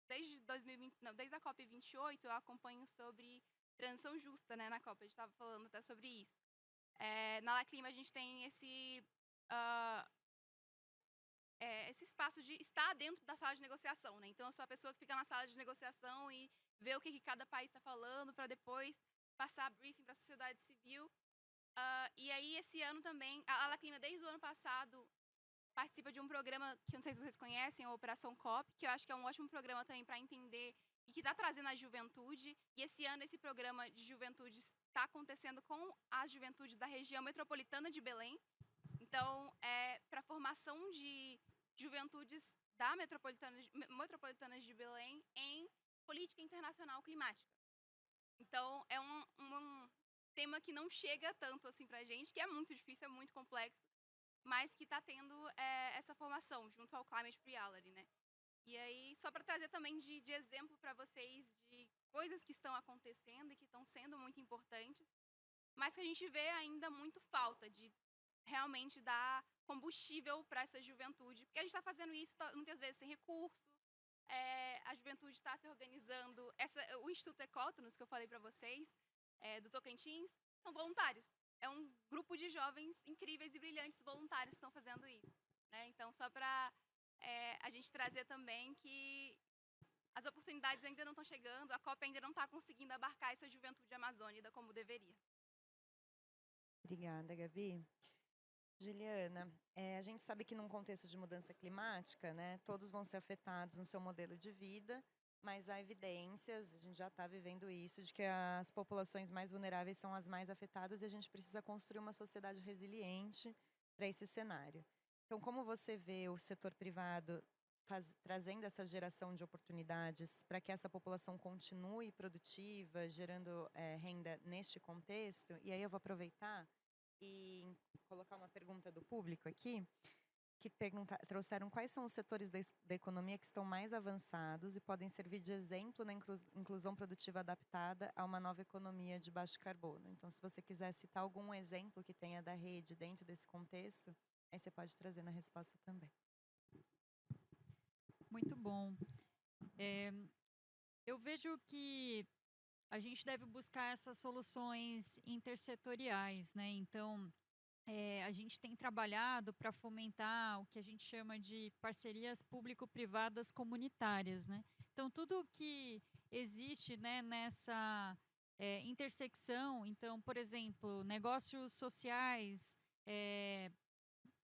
desde 2020, não, desde a COP28 eu acompanho sobre transição justa, né, na COP, a gente estava falando até sobre isso. Na La Clima a gente tem ah, esse espaço de estar dentro da sala de negociação, né? Então eu sou a pessoa que fica na sala de negociação e vê o que cada país está falando para depois passar briefing para a sociedade civil. E aí esse ano também, a La Clima desde o ano passado participa de um programa que eu não sei se vocês conhecem, a Operação COP, que eu acho que é um ótimo programa também para entender e que está trazendo a juventude. E esse ano esse programa de juventude está acontecendo com as juventudes da região metropolitana de Belém. Então, para a formação de juventudes da metropolitanas de Belém em política internacional climática. Então, é um tema que não chega tanto assim para a gente, que é muito difícil, é muito complexo, mas que está tendo essa formação junto ao Climate Reality, né? E aí, só para trazer também de exemplo para vocês de coisas que estão acontecendo e que estão sendo muito importantes, mas que a gente vê ainda muito falta de realmente dar combustível para essa juventude. Porque a gente está fazendo isso muitas vezes sem recurso, a juventude está se organizando. O Instituto Ecótonos, que eu falei para vocês, do Tocantins, são voluntários. É um grupo de jovens incríveis e brilhantes voluntários que estão fazendo isso, né? Então, só para a gente trazer também que as oportunidades ainda não estão chegando, a COP ainda não está conseguindo abarcar essa juventude amazônica como deveria. Obrigada, Gabi. Juliana, a gente sabe que num contexto de mudança climática, né, todos vão ser afetados no seu modelo de vida, mas há evidências, a gente já está vivendo isso, de que as populações mais vulneráveis são as mais afetadas e a gente precisa construir uma sociedade resiliente para esse cenário. Então, como você vê o setor privado trazendo essa geração de oportunidades para que essa população continue produtiva, gerando renda neste contexto? E aí eu vou aproveitar e colocar uma pergunta do público aqui, que trouxeram quais são os setores da economia que estão mais avançados e podem servir de exemplo na inclusão produtiva adaptada a uma nova economia de baixo carbono. Então, se você quiser citar algum exemplo que tenha da rede dentro desse contexto, aí você pode trazer na resposta também. Muito bom. Eu vejo que a gente deve buscar essas soluções intersetoriais, né? Então, a gente tem trabalhado para fomentar o que a gente chama de parcerias público-privadas comunitárias, né? Então, tudo que existe, né, nessa intersecção, então, por exemplo, negócios sociais,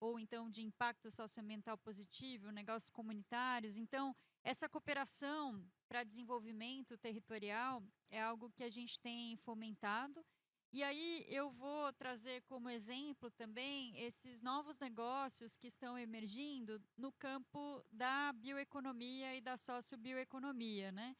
ou então de impacto socioambiental positivo, negócios comunitários. Então, essa cooperação para desenvolvimento territorial é algo que a gente tem fomentado. E aí eu vou trazer como exemplo também esses novos negócios que estão emergindo no campo da bioeconomia e da sociobioeconomia, né?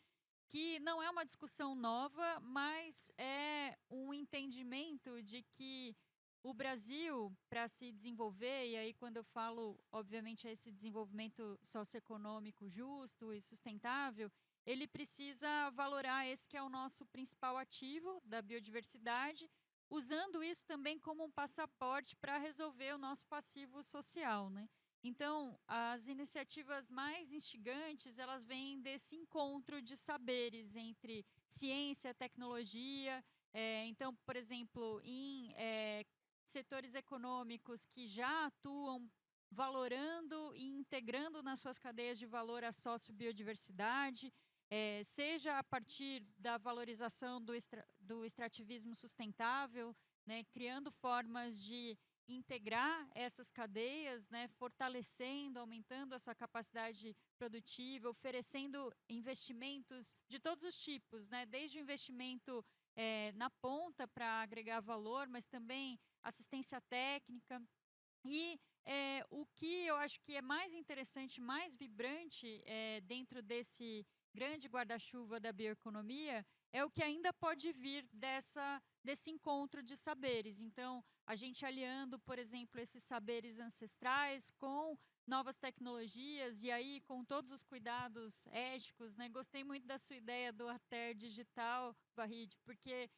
Que não é uma discussão nova, mas é um entendimento de que o Brasil, para se desenvolver, e aí quando eu falo, obviamente, esse desenvolvimento socioeconômico justo e sustentável, ele precisa valorar esse que é o nosso principal ativo da biodiversidade, usando isso também como um passaporte para resolver o nosso passivo social, né? Então, as iniciativas mais instigantes, elas vêm desse encontro de saberes entre ciência, tecnologia. Então, por exemplo, em setores econômicos que já atuam valorando e integrando nas suas cadeias de valor a sociobiodiversidade, seja a partir da valorização do extrativismo sustentável, né, criando formas de integrar essas cadeias, né, fortalecendo, aumentando a sua capacidade produtiva, oferecendo investimentos de todos os tipos, né, desde o investimento na ponta para agregar valor, mas também assistência técnica. E o que eu acho que é mais interessante, mais vibrante dentro desse grande guarda-chuva da bioeconomia é o que ainda pode vir desse encontro de saberes. Então, a gente aliando, por exemplo, esses saberes ancestrais com novas tecnologias e aí com todos os cuidados éticos, né? Gostei muito da sua ideia do Ater digital, Vahid, porque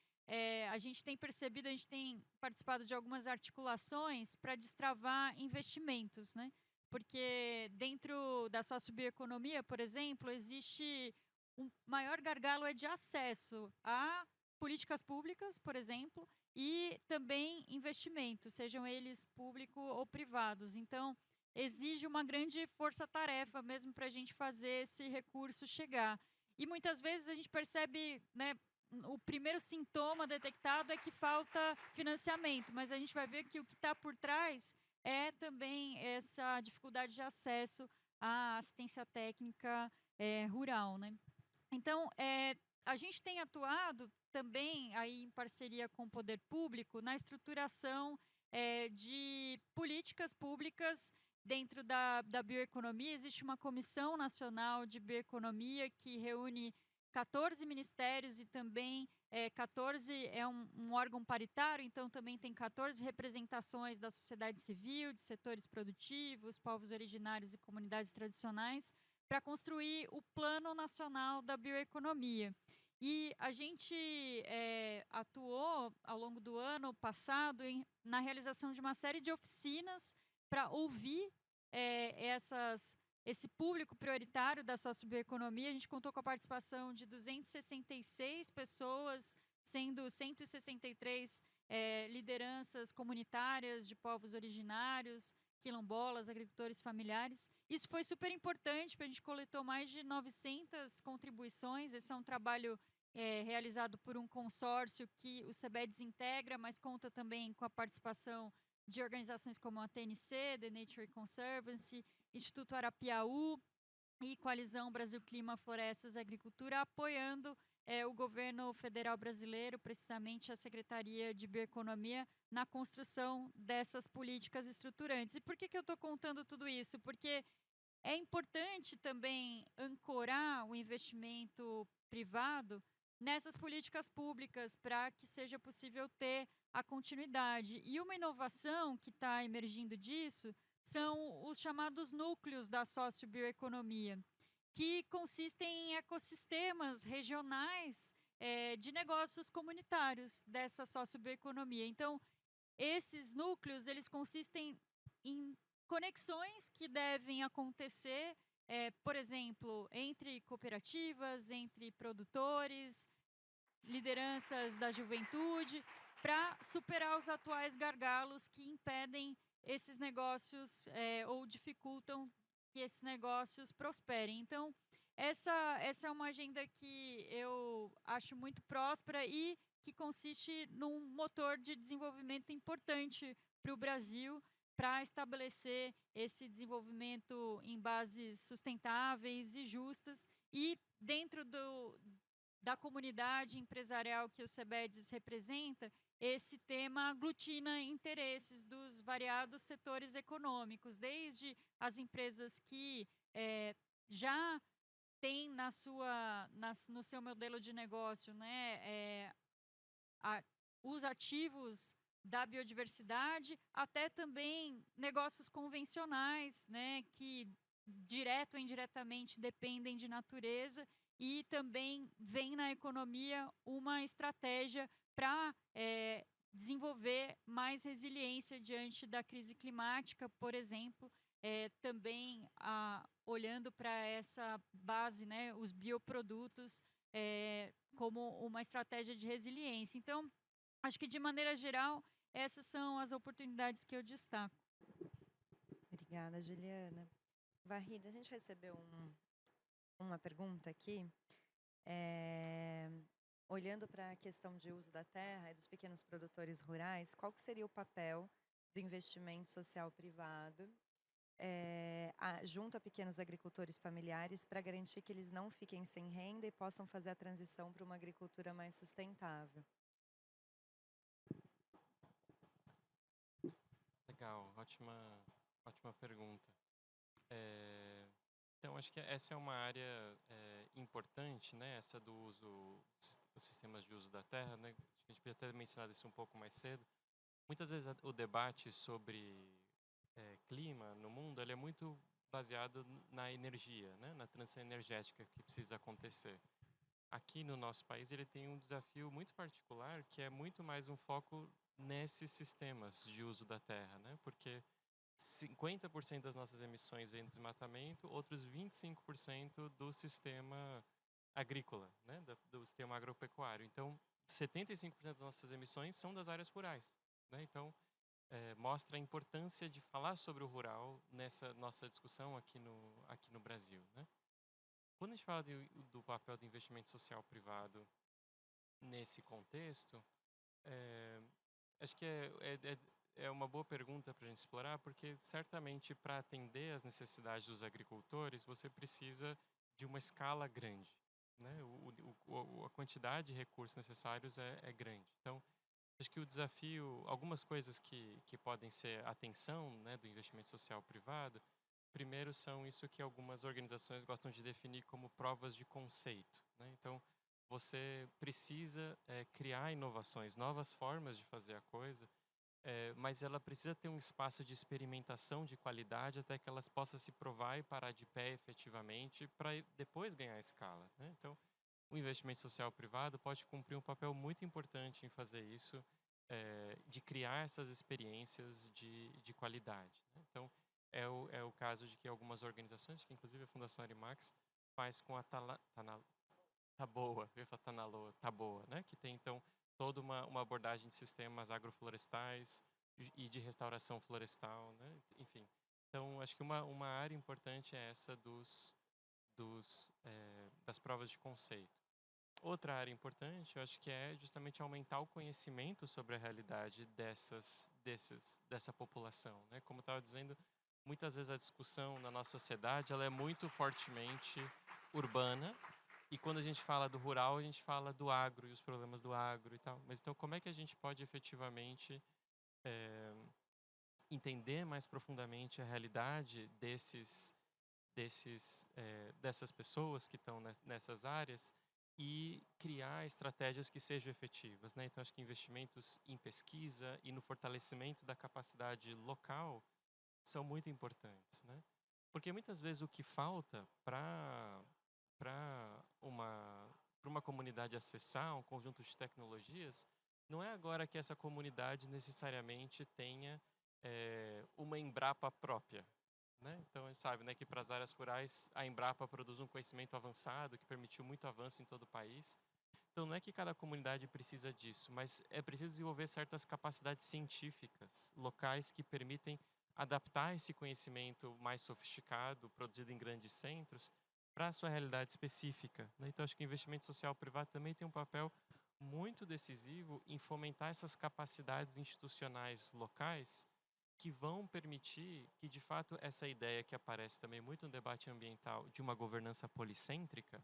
a gente tem percebido, a gente tem participado de algumas articulações para destravar investimentos, né? porque dentro da sociobioeconomia, por exemplo, existe um maior gargalo é de acesso a políticas públicas, por exemplo, e também investimentos, sejam eles públicos ou privados. Então, exige uma grande força-tarefa mesmo para a gente fazer esse recurso chegar. E muitas vezes a gente percebe, né, o primeiro sintoma detectado é que falta financiamento, mas a gente vai ver que o que está por trás é também essa dificuldade de acesso à assistência técnica rural, né? Então, a gente tem atuado também aí em parceria com o poder público na estruturação de políticas públicas dentro da bioeconomia. Existe uma comissão nacional de bioeconomia que reúne 14 ministérios e também 14 é um órgão paritário, então também tem 14 representações da sociedade civil, de setores produtivos, povos originários e comunidades tradicionais, para construir o Plano Nacional da Bioeconomia. E a gente atuou ao longo do ano passado na realização de uma série de oficinas para ouvir esse público prioritário da sociobioeconomia. A gente contou com a participação de 266 pessoas, sendo 163 lideranças comunitárias de povos originários, quilombolas, agricultores familiares. Isso foi super importante, porque a gente coletou mais de 900 contribuições. Esse é um trabalho realizado por um consórcio que o CEBEDES integra, mas conta também com a participação de organizações como a TNC, The Nature Conservancy, Instituto Arapiaú e Coalizão Brasil Clima, Florestas e Agricultura, apoiando o governo federal brasileiro, precisamente a Secretaria de Bioeconomia, na construção dessas políticas estruturantes. E por que eu estou contando tudo isso? Porque é importante também ancorar o investimento privado nessas políticas públicas para que seja possível ter a continuidade. E uma inovação que está emergindo disso são os chamados núcleos da sociobioeconomia, que consistem em ecossistemas regionais de negócios comunitários dessa sociobioeconomia. Então, esses núcleos, eles consistem em conexões que devem acontecer, por exemplo, entre cooperativas, entre produtores, lideranças da juventude, para superar os atuais gargalos que impedem esses negócios ou dificultam que esses negócios prosperem. Então, essa é uma agenda que eu acho muito próspera e que consiste num motor de desenvolvimento importante para o Brasil, para estabelecer esse desenvolvimento em bases sustentáveis e justas. E dentro da comunidade empresarial que o CEBEDES representa, esse tema aglutina interesses dos variados setores econômicos, desde as empresas que já têm no seu modelo de negócio, né, os ativos da biodiversidade, até também negócios convencionais, né, que direto ou indiretamente dependem de natureza, e também vem na economia uma estratégia para desenvolver mais resiliência diante da crise climática, por exemplo, também olhando para essa base, né, os bioprodutos, como uma estratégia de resiliência. Então, acho que, de maneira geral, essas são as oportunidades que eu destaco. Obrigada, Juliana. Vahid, a gente recebeu uma pergunta aqui, olhando para a questão de uso da terra e dos pequenos produtores rurais, qual que seria o papel do investimento social privado junto a pequenos agricultores familiares para garantir que eles não fiquem sem renda e possam fazer a transição para uma agricultura mais sustentável? Legal, ótima pergunta. Então, acho que essa é uma área importante, né? Essa do uso dos sistemas de uso da terra, né? Acho que a gente podia ter mencionado isso um pouco mais cedo. Muitas vezes o debate sobre clima no mundo, ele é muito baseado na energia, né? Na transição energética que precisa acontecer. Aqui no nosso país, ele tem um desafio muito particular, que é muito mais um foco nesses sistemas de uso da terra, né? Porque 50% das nossas emissões vêm do desmatamento, outros 25% do sistema agrícola, né, do sistema agropecuário. Então, 75% das nossas emissões são das áreas rurais, né? Então, mostra a importância de falar sobre o rural nessa nossa discussão aqui no Brasil, né? Quando a gente fala do papel do investimento social privado nesse contexto, acho que é uma boa pergunta para a gente explorar, porque certamente para atender às necessidades dos agricultores, você precisa de uma escala grande, né? A quantidade de recursos necessários é grande. Então, acho que o desafio, algumas coisas que podem ser atenção, né, do investimento social privado, primeiro são isso que algumas organizações gostam de definir como provas de conceito, né? Então, você precisa criar inovações, novas formas de fazer a coisa, mas ela precisa ter um espaço de experimentação de qualidade até que elas possam se provar e parar de pé efetivamente para depois ganhar escala, né? Então, o investimento social privado pode cumprir um papel muito importante em fazer isso, de criar essas experiências de qualidade, né? Então, é o caso de que algumas organizações, que inclusive a Fundação Arimax, faz com a Taboa, eu ia falar Taboa, né? Que tem, então, toda uma abordagem de sistemas agroflorestais e de restauração florestal, né? Enfim, então, acho que uma área importante é essa das provas de conceito. Outra área importante, eu acho que é justamente aumentar o conhecimento sobre a realidade dessa população, né? Como eu estava dizendo, muitas vezes a discussão na nossa sociedade ela é muito fortemente urbana, e quando a gente fala do rural, a gente fala do agro e os problemas do agro e tal. Mas então, como é que a gente pode efetivamente entender mais profundamente a realidade dessas pessoas que estão nessas áreas e criar estratégias que sejam efetivas, né? Então, acho que investimentos em pesquisa e no fortalecimento da capacidade local são muito importantes, né? Porque muitas vezes o que falta para uma comunidade acessar um conjunto de tecnologias não é agora que essa comunidade necessariamente tenha uma Embrapa própria, né? Então, a gente sabe, né, que para as áreas rurais a Embrapa produz um conhecimento avançado que permitiu muito avanço em todo o país. Então, não é que cada comunidade precisa disso, mas é preciso desenvolver certas capacidades científicas locais que permitem adaptar esse conhecimento mais sofisticado, produzido em grandes centros, para a sua realidade específica, né? Então, acho que o investimento social privado também tem um papel muito decisivo em fomentar essas capacidades institucionais locais que vão permitir que, de fato, essa ideia que aparece também muito no debate ambiental de uma governança policêntrica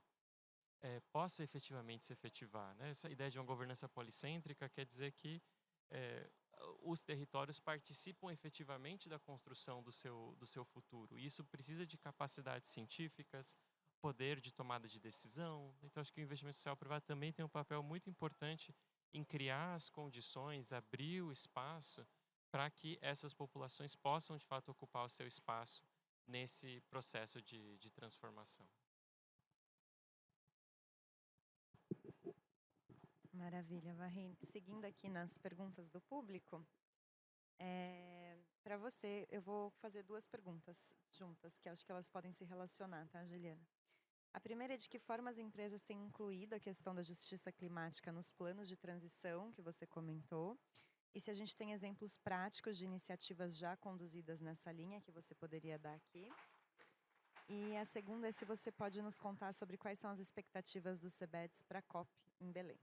possa efetivamente se efetivar, né? Essa ideia de uma governança policêntrica quer dizer que os territórios participam efetivamente da construção do seu futuro. E isso precisa de capacidades científicas, poder de tomada de decisão. Então, acho que o investimento social privado também tem um papel muito importante em criar as condições, abrir o espaço para que essas populações possam, de fato, ocupar o seu espaço nesse processo de transformação. Maravilha, Varrente. Seguindo aqui nas perguntas do público, para você, eu vou fazer duas perguntas juntas, que acho que elas podem se relacionar, tá, Juliana? A primeira é de que forma as empresas têm incluído a questão da justiça climática nos planos de transição que você comentou, e se a gente tem exemplos práticos de iniciativas já conduzidas nessa linha que você poderia dar aqui. E a segunda é se você pode nos contar sobre quais são as expectativas dos CBEDs para a COP em Belém.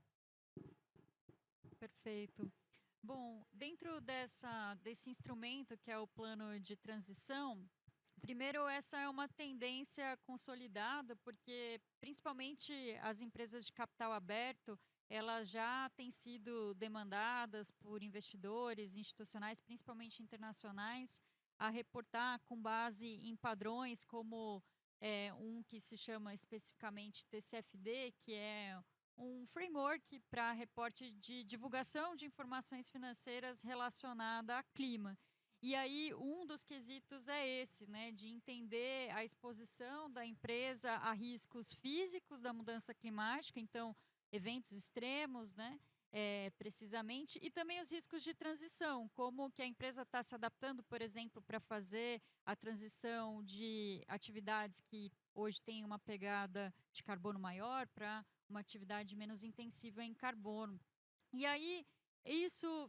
Perfeito. Bom, dentro desse instrumento que é o plano de transição, primeiro, essa é uma tendência consolidada, porque principalmente as empresas de capital aberto, elas já têm sido demandadas por investidores institucionais, principalmente internacionais, a reportar com base em padrões como um que se chama especificamente TCFD, que é um framework para reporte de divulgação de informações financeiras relacionada a clima. E aí, um dos quesitos é esse, né, de entender a exposição da empresa a riscos físicos da mudança climática, então, eventos extremos, né, precisamente, e também os riscos de transição, como que a empresa está se adaptando, por exemplo, para fazer a transição de atividades que hoje têm uma pegada de carbono maior para uma atividade menos intensiva em carbono. E aí, isso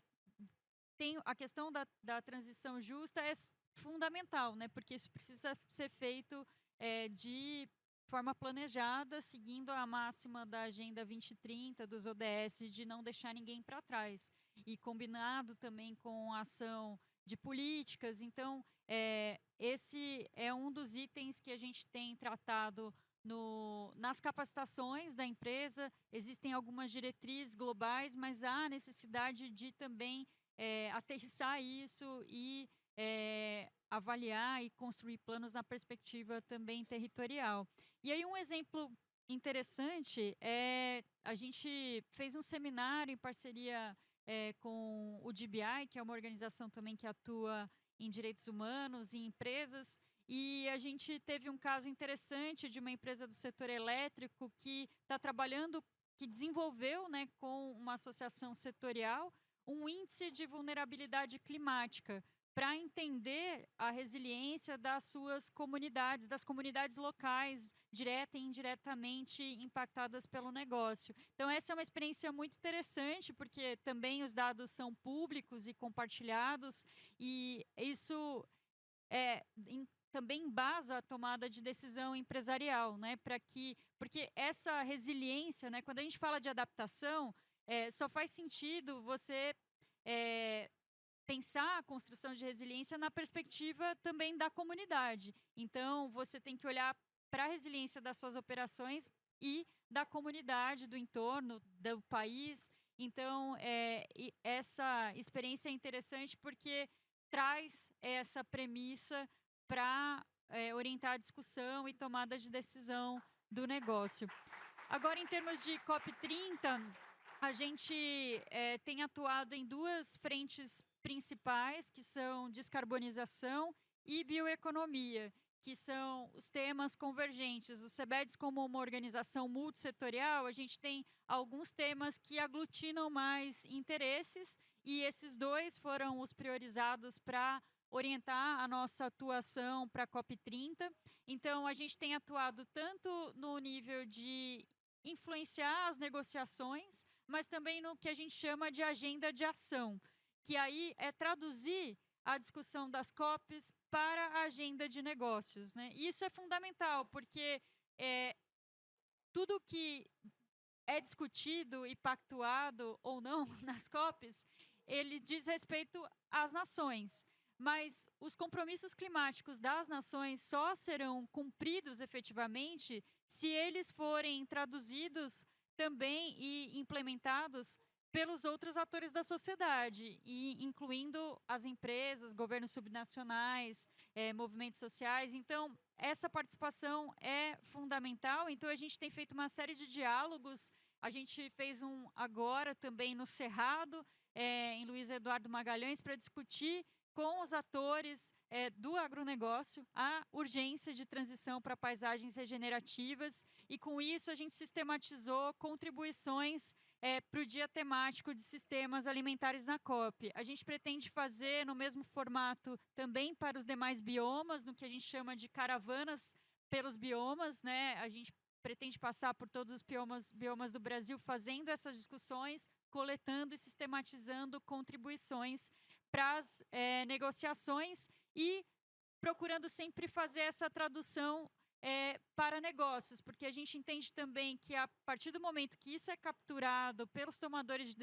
tem a questão da transição justa é fundamental, né? Porque isso precisa ser feito de forma planejada, seguindo a máxima da Agenda 2030 dos ODS de não deixar ninguém para trás e combinado também com a ação de políticas. Então, esse é um dos itens que a gente tem tratado nas capacitações da empresa. Existem algumas diretrizes globais, mas há necessidade de também aterrissar isso e avaliar e construir planos na perspectiva também territorial. E aí um exemplo interessante a gente fez um seminário em parceria com o DBI, que é uma organização também que atua em direitos humanos e empresas, e a gente teve um caso interessante de uma empresa do setor elétrico que está trabalhando, que desenvolveu, né, com uma associação setorial, um índice de vulnerabilidade climática para entender a resiliência das suas comunidades, das comunidades locais, direta e indiretamente impactadas pelo negócio. Então, essa é uma experiência muito interessante, porque também os dados são públicos e compartilhados, e isso também embasa a tomada de decisão empresarial, né? Porque essa resiliência, né, quando a gente fala de adaptação, só faz sentido você pensar a construção de resiliência na perspectiva também da comunidade. Então, você tem que olhar para a resiliência das suas operações e da comunidade, do entorno, do país. Então, essa experiência é interessante porque traz essa premissa para orientar a discussão e tomada de decisão do negócio. Agora, em termos de COP30, a gente tem atuado em duas frentes principais, que são descarbonização e bioeconomia, que são os temas convergentes. O CBEDS, como uma organização multissetorial, a gente tem alguns temas que aglutinam mais interesses, e esses dois foram os priorizados para orientar a nossa atuação para a COP30. Então, a gente tem atuado tanto no nível de influenciar as negociações, mas também no que a gente chama de agenda de ação, que aí é traduzir a discussão das COPs para a agenda de negócios, né? E isso é fundamental, porque tudo que é discutido e pactuado ou não nas COPs, ele diz respeito às nações. Mas os compromissos climáticos das nações só serão cumpridos efetivamente se eles forem traduzidos também e implementados pelos outros atores da sociedade, e incluindo as empresas, governos subnacionais, movimentos sociais. Então, essa participação é fundamental. Então, a gente tem feito uma série de diálogos. A gente fez um agora também no Cerrado, em Luiz Eduardo Magalhães, para discutir com os atores do agronegócio a urgência de transição para paisagens regenerativas, e com isso a gente sistematizou contribuições para o dia temático de sistemas alimentares na COP. A gente pretende fazer no mesmo formato também para os demais biomas, no que a gente chama de caravanas pelos biomas, né? A gente pretende passar por todos os biomas do Brasil fazendo essas discussões, coletando e sistematizando contribuições para as negociações e procurando sempre fazer essa tradução para negócios, porque a gente entende também que a partir do momento que isso é capturado pelos tomadores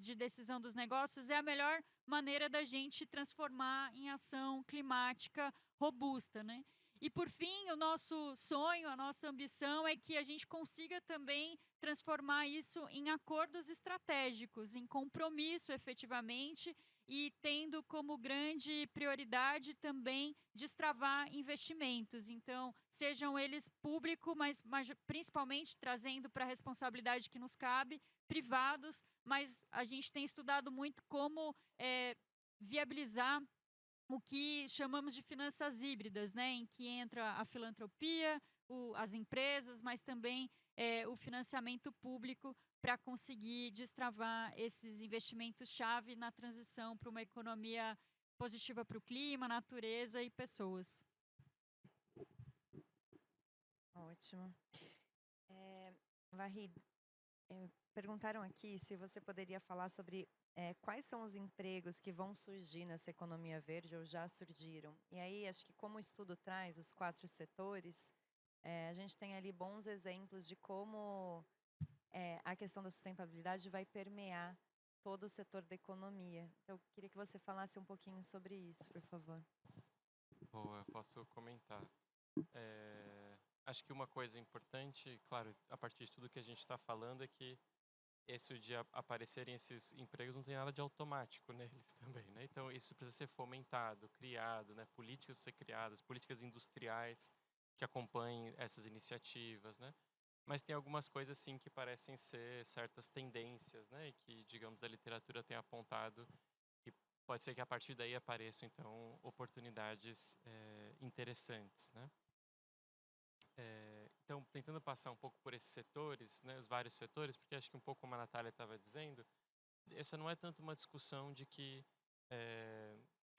de decisão dos negócios, é a melhor maneira da gente transformar em ação climática robusta, né? E, por fim, o nosso sonho, a nossa ambição é que a gente consiga também transformar isso em acordos estratégicos, em compromisso, efetivamente, e tendo como grande prioridade também destravar investimentos. Então, sejam eles públicos, mas principalmente trazendo para a responsabilidade que nos cabe, privados, mas a gente tem estudado muito como viabilizar o que chamamos de finanças híbridas, né, em que entra a filantropia, as empresas, mas também o financiamento público para conseguir destravar esses investimentos-chave na transição para uma economia positiva para o clima, natureza e pessoas. Ótimo. Vahid, perguntaram aqui se você poderia falar sobre quais são os empregos que vão surgir nessa economia verde ou já surgiram. E aí, acho que como o estudo traz os 4 setores, a gente tem ali bons exemplos de como a questão da sustentabilidade vai permear todo o setor da economia. Então, eu queria que você falasse um pouquinho sobre isso, por favor. Boa, posso comentar. Acho que uma coisa importante, claro, a partir de tudo que a gente está falando, é que esse de aparecerem esses empregos não tem nada de automático neles também, né? Então isso precisa ser fomentado, criado, né? Políticas ser criadas, políticas industriais que acompanhem essas iniciativas, né? Mas tem algumas coisas sim que parecem ser certas tendências, né? E que, digamos, a literatura tem apontado que pode ser que a partir daí apareçam então oportunidades interessantes, né? Então, tentando passar um pouco por esses setores, né, os vários setores, porque acho que um pouco como a Natália estava dizendo, essa não é tanto uma discussão de que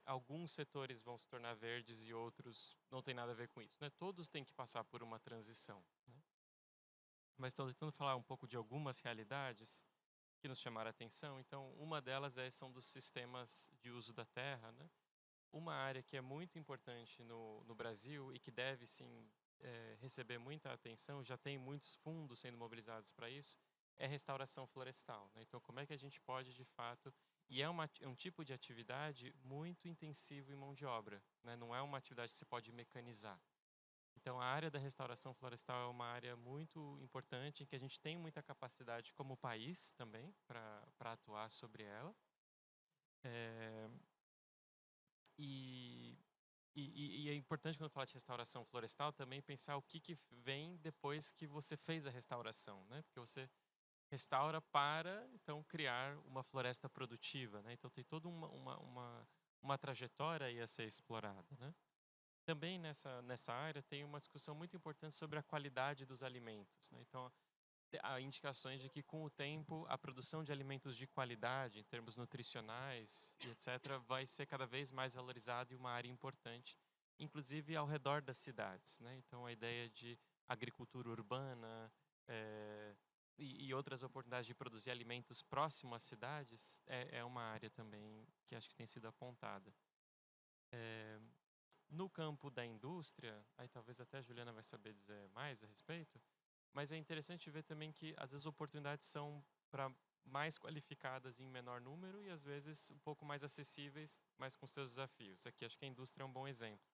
alguns setores vão se tornar verdes e outros não tem nada a ver com isso, né? Todos têm que passar por uma transição, né? Mas estou tentando falar um pouco de algumas realidades que nos chamaram a atenção. Então, uma delas são dos sistemas de uso da terra, né? Uma área que é muito importante no Brasil e que deve, sim, receber muita atenção, já tem muitos fundos sendo mobilizados para isso, é restauração florestal, né? Então, como é que a gente pode, de fato... E é um tipo de atividade muito intensivo em mão de obra, né? Não é uma atividade que você pode mecanizar. Então, a área da restauração florestal é uma área muito importante, em que a gente tem muita capacidade como país também para atuar sobre ela. E é importante, quando fala de restauração florestal, também pensar o que vem depois que você fez a restauração, né? Porque você restaura para, então, criar uma floresta produtiva, né? Então, tem toda uma trajetória aí a ser explorada, né? Também nessa área tem uma discussão muito importante sobre a qualidade dos alimentos, né? Então, há indicações de que, com o tempo, a produção de alimentos de qualidade, em termos nutricionais e etc., vai ser cada vez mais valorizada e uma área importante, inclusive ao redor das cidades, né? Então, a ideia de agricultura urbana e outras oportunidades de produzir alimentos próximo às cidades é uma área também que acho que tem sido apontada. No campo da indústria, aí talvez até a Juliana vai saber dizer mais a respeito, mas é interessante ver também que às vezes oportunidades são para mais qualificadas em menor número e às vezes um pouco mais acessíveis, mas com seus desafios. Aqui acho que a indústria é um bom exemplo.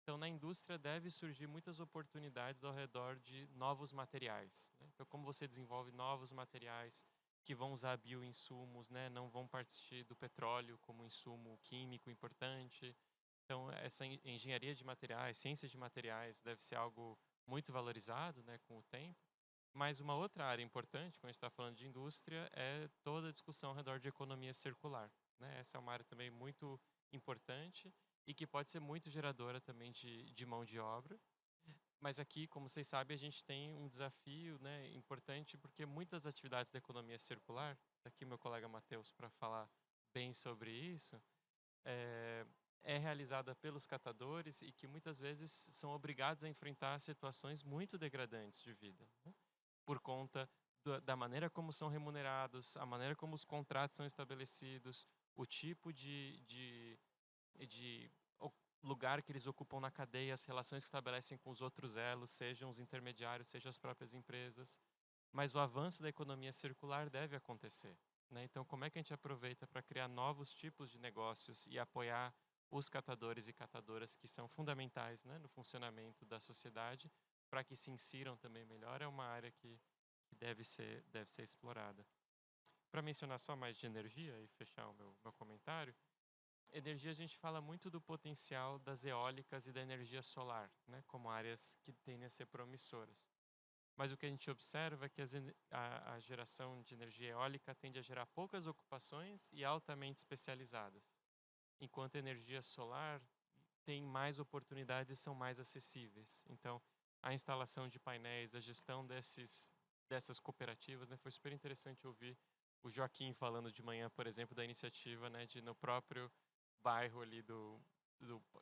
Então, na indústria deve surgir muitas oportunidades ao redor de novos materiais, né? Então, como você desenvolve novos materiais que vão usar bioinsumos, né? Não vão partir do petróleo como insumo químico importante. Então, essa engenharia de materiais, ciências de materiais, deve ser algo muito valorizado, né, com o tempo. Mas uma outra área importante, quando a gente está falando de indústria, é toda a discussão ao redor de economia circular, né? Essa é uma área também muito importante e que pode ser muito geradora também de mão de obra. Mas aqui, como vocês sabem, a gente tem um desafio, né, importante, porque muitas atividades da economia circular, aqui meu colega Matheus para falar bem sobre isso, é realizada pelos catadores e que muitas vezes são obrigados a enfrentar situações muito degradantes de vida, né? Por conta da maneira como são remunerados, a maneira como os contratos são estabelecidos, o tipo de lugar que eles ocupam na cadeia, as relações que estabelecem com os outros elos, sejam os intermediários, sejam as próprias empresas. Mas o avanço da economia circular deve acontecer, né? Então, como é que a gente aproveita para criar novos tipos de negócios e apoiar os catadores e catadoras que são fundamentais, né, no funcionamento da sociedade, para que se insiram também melhor, é uma área que deve ser explorada. Para mencionar só mais de energia e fechar o meu comentário, energia a gente fala muito do potencial das eólicas e da energia solar, né, como áreas que tendem a ser promissoras. Mas o que a gente observa é que a geração de energia eólica tende a gerar poucas ocupações e altamente especializadas, enquanto a energia solar tem mais oportunidades e são mais acessíveis. Então, a instalação de painéis, a gestão dessas cooperativas, né? Foi super interessante ouvir o Joaquim falando de manhã, por exemplo, da iniciativa, né, de no próprio bairro ali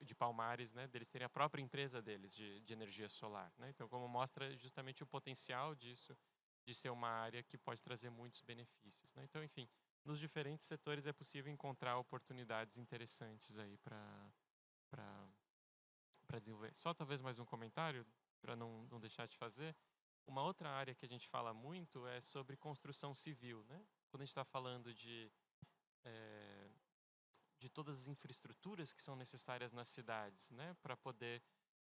de Palmares, né, deles terem a própria empresa deles de energia solar, né? Então, como mostra justamente o potencial disso, de ser uma área que pode trazer muitos benefícios, né? Então, enfim, nos diferentes setores é possível encontrar oportunidades interessantes aí para desenvolver. Só talvez mais um comentário, para não deixar de fazer. Uma outra área que a gente fala muito é sobre construção civil, né? Quando a gente está falando de todas as infraestruturas que são necessárias nas cidades, né, para poder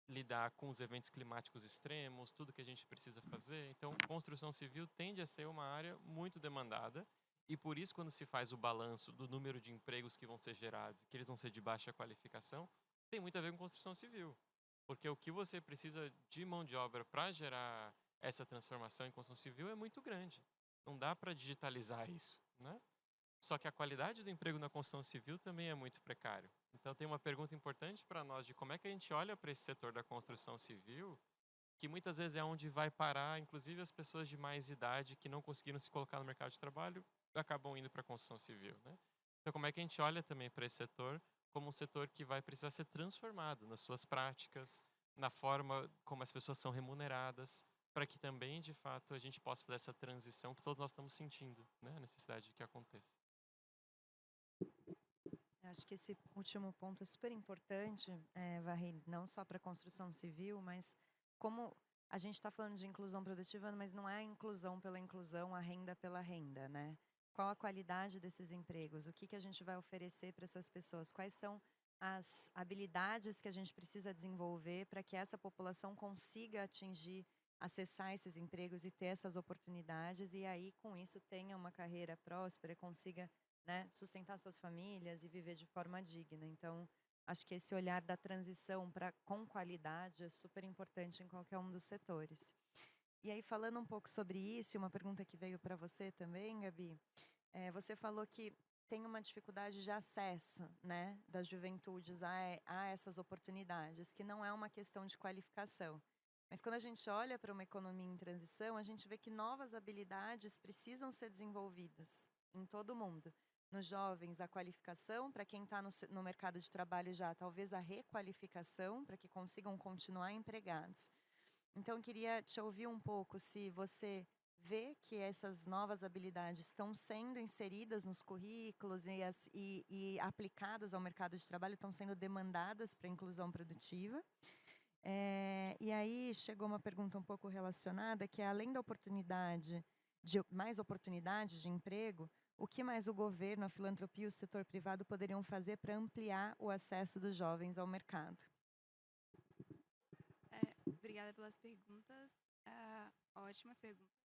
lidar com os eventos climáticos extremos, tudo que a gente precisa fazer. Então, construção civil tende a ser uma área muito demandada e por isso quando se faz o balanço do número de empregos que vão ser gerados, que eles vão ser de baixa qualificação, tem muito a ver com construção civil. Porque o que você precisa de mão de obra para gerar essa transformação em construção civil é muito grande. Não dá para digitalizar isso, né? Só que a qualidade do emprego na construção civil também é muito precário. Então tem uma pergunta importante para nós de como é que a gente olha para esse setor da construção civil, que muitas vezes é onde vai parar, inclusive as pessoas de mais idade que não conseguiram se colocar no mercado de trabalho, acabam indo para a construção civil, né? Então como é que a gente olha também para esse setor como um setor que vai precisar ser transformado nas suas práticas, na forma como as pessoas são remuneradas, para que também, de fato, a gente possa fazer essa transição que todos nós estamos sentindo, né? A necessidade de que aconteça. Eu acho que esse último ponto é super importante, Varri, não só para a construção civil, mas como a gente está falando de inclusão produtiva, mas não é a inclusão pela inclusão, a renda pela renda, né? Qual a qualidade desses empregos? O que a gente vai oferecer para essas pessoas? Quais são as habilidades que a gente precisa desenvolver para que essa população consiga atingir, acessar esses empregos e ter essas oportunidades e aí, com isso, tenha uma carreira próspera, consiga, né, sustentar suas famílias e viver de forma digna. Então, acho que esse olhar da transição para com qualidade é super importante em qualquer um dos setores. E aí, falando um pouco sobre isso, e uma pergunta que veio para você também, Gabi, você falou que tem uma dificuldade de acesso, né, das juventudes a essas oportunidades, que não é uma questão de qualificação. Mas quando a gente olha para uma economia em transição, a gente vê que novas habilidades precisam ser desenvolvidas em todo o mundo. Nos jovens, a qualificação, para quem está no mercado de trabalho já, talvez a requalificação, para que consigam continuar empregados. Então, eu queria te ouvir um pouco se você vê que essas novas habilidades estão sendo inseridas nos currículos e aplicadas ao mercado de trabalho, estão sendo demandadas para a inclusão produtiva. E aí chegou uma pergunta um pouco relacionada, que é além da oportunidade, de mais oportunidades de emprego, o que mais o governo, a filantropia e o setor privado poderiam fazer para ampliar o acesso dos jovens ao mercado? Obrigada pelas perguntas, ótimas perguntas.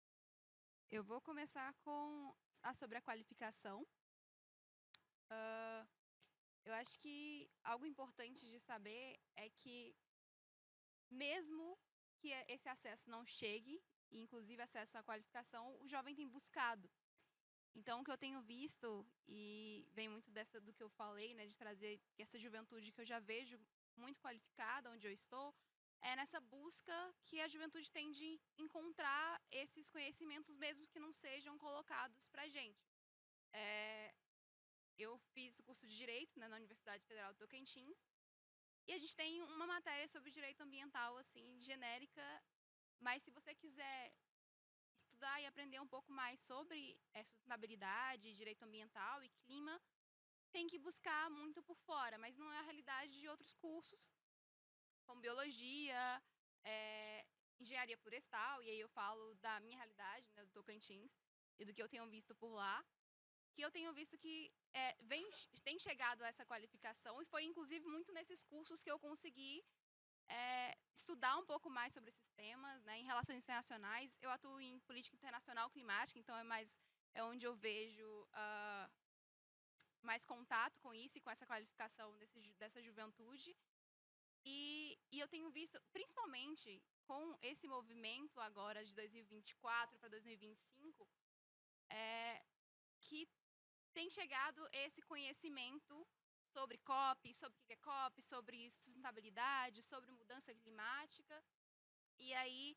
Eu vou começar com sobre a qualificação. Eu acho que algo importante de saber é que mesmo que esse acesso não chegue, e inclusive acesso à qualificação, o jovem tem buscado. Então, o que eu tenho visto, e vem muito do que eu falei, né, de trazer essa juventude que eu já vejo muito qualificada onde eu estou, é nessa busca que a juventude tem de encontrar esses conhecimentos mesmo que não sejam colocados para a gente. Eu fiz o curso de Direito, né, na Universidade Federal do Tocantins, e a gente tem uma matéria sobre direito ambiental, assim, genérica, mas se você quiser estudar e aprender um pouco mais sobre sustentabilidade, direito ambiental e clima, tem que buscar muito por fora, mas não é a realidade de outros cursos, como biologia, engenharia florestal, e aí eu falo da minha realidade, né, do Tocantins, e do que eu tenho visto por lá, que eu tenho visto que tem chegado a essa qualificação, e foi inclusive muito nesses cursos que eu consegui estudar um pouco mais sobre esses temas, né, em relações internacionais. Eu atuo em política internacional climática, então é onde eu vejo mais contato com isso e com essa qualificação dessa juventude. E eu tenho visto, principalmente com esse movimento agora de 2024 para 2025, que tem chegado esse conhecimento sobre COP, sobre o que é COP, sobre sustentabilidade, sobre mudança climática. E aí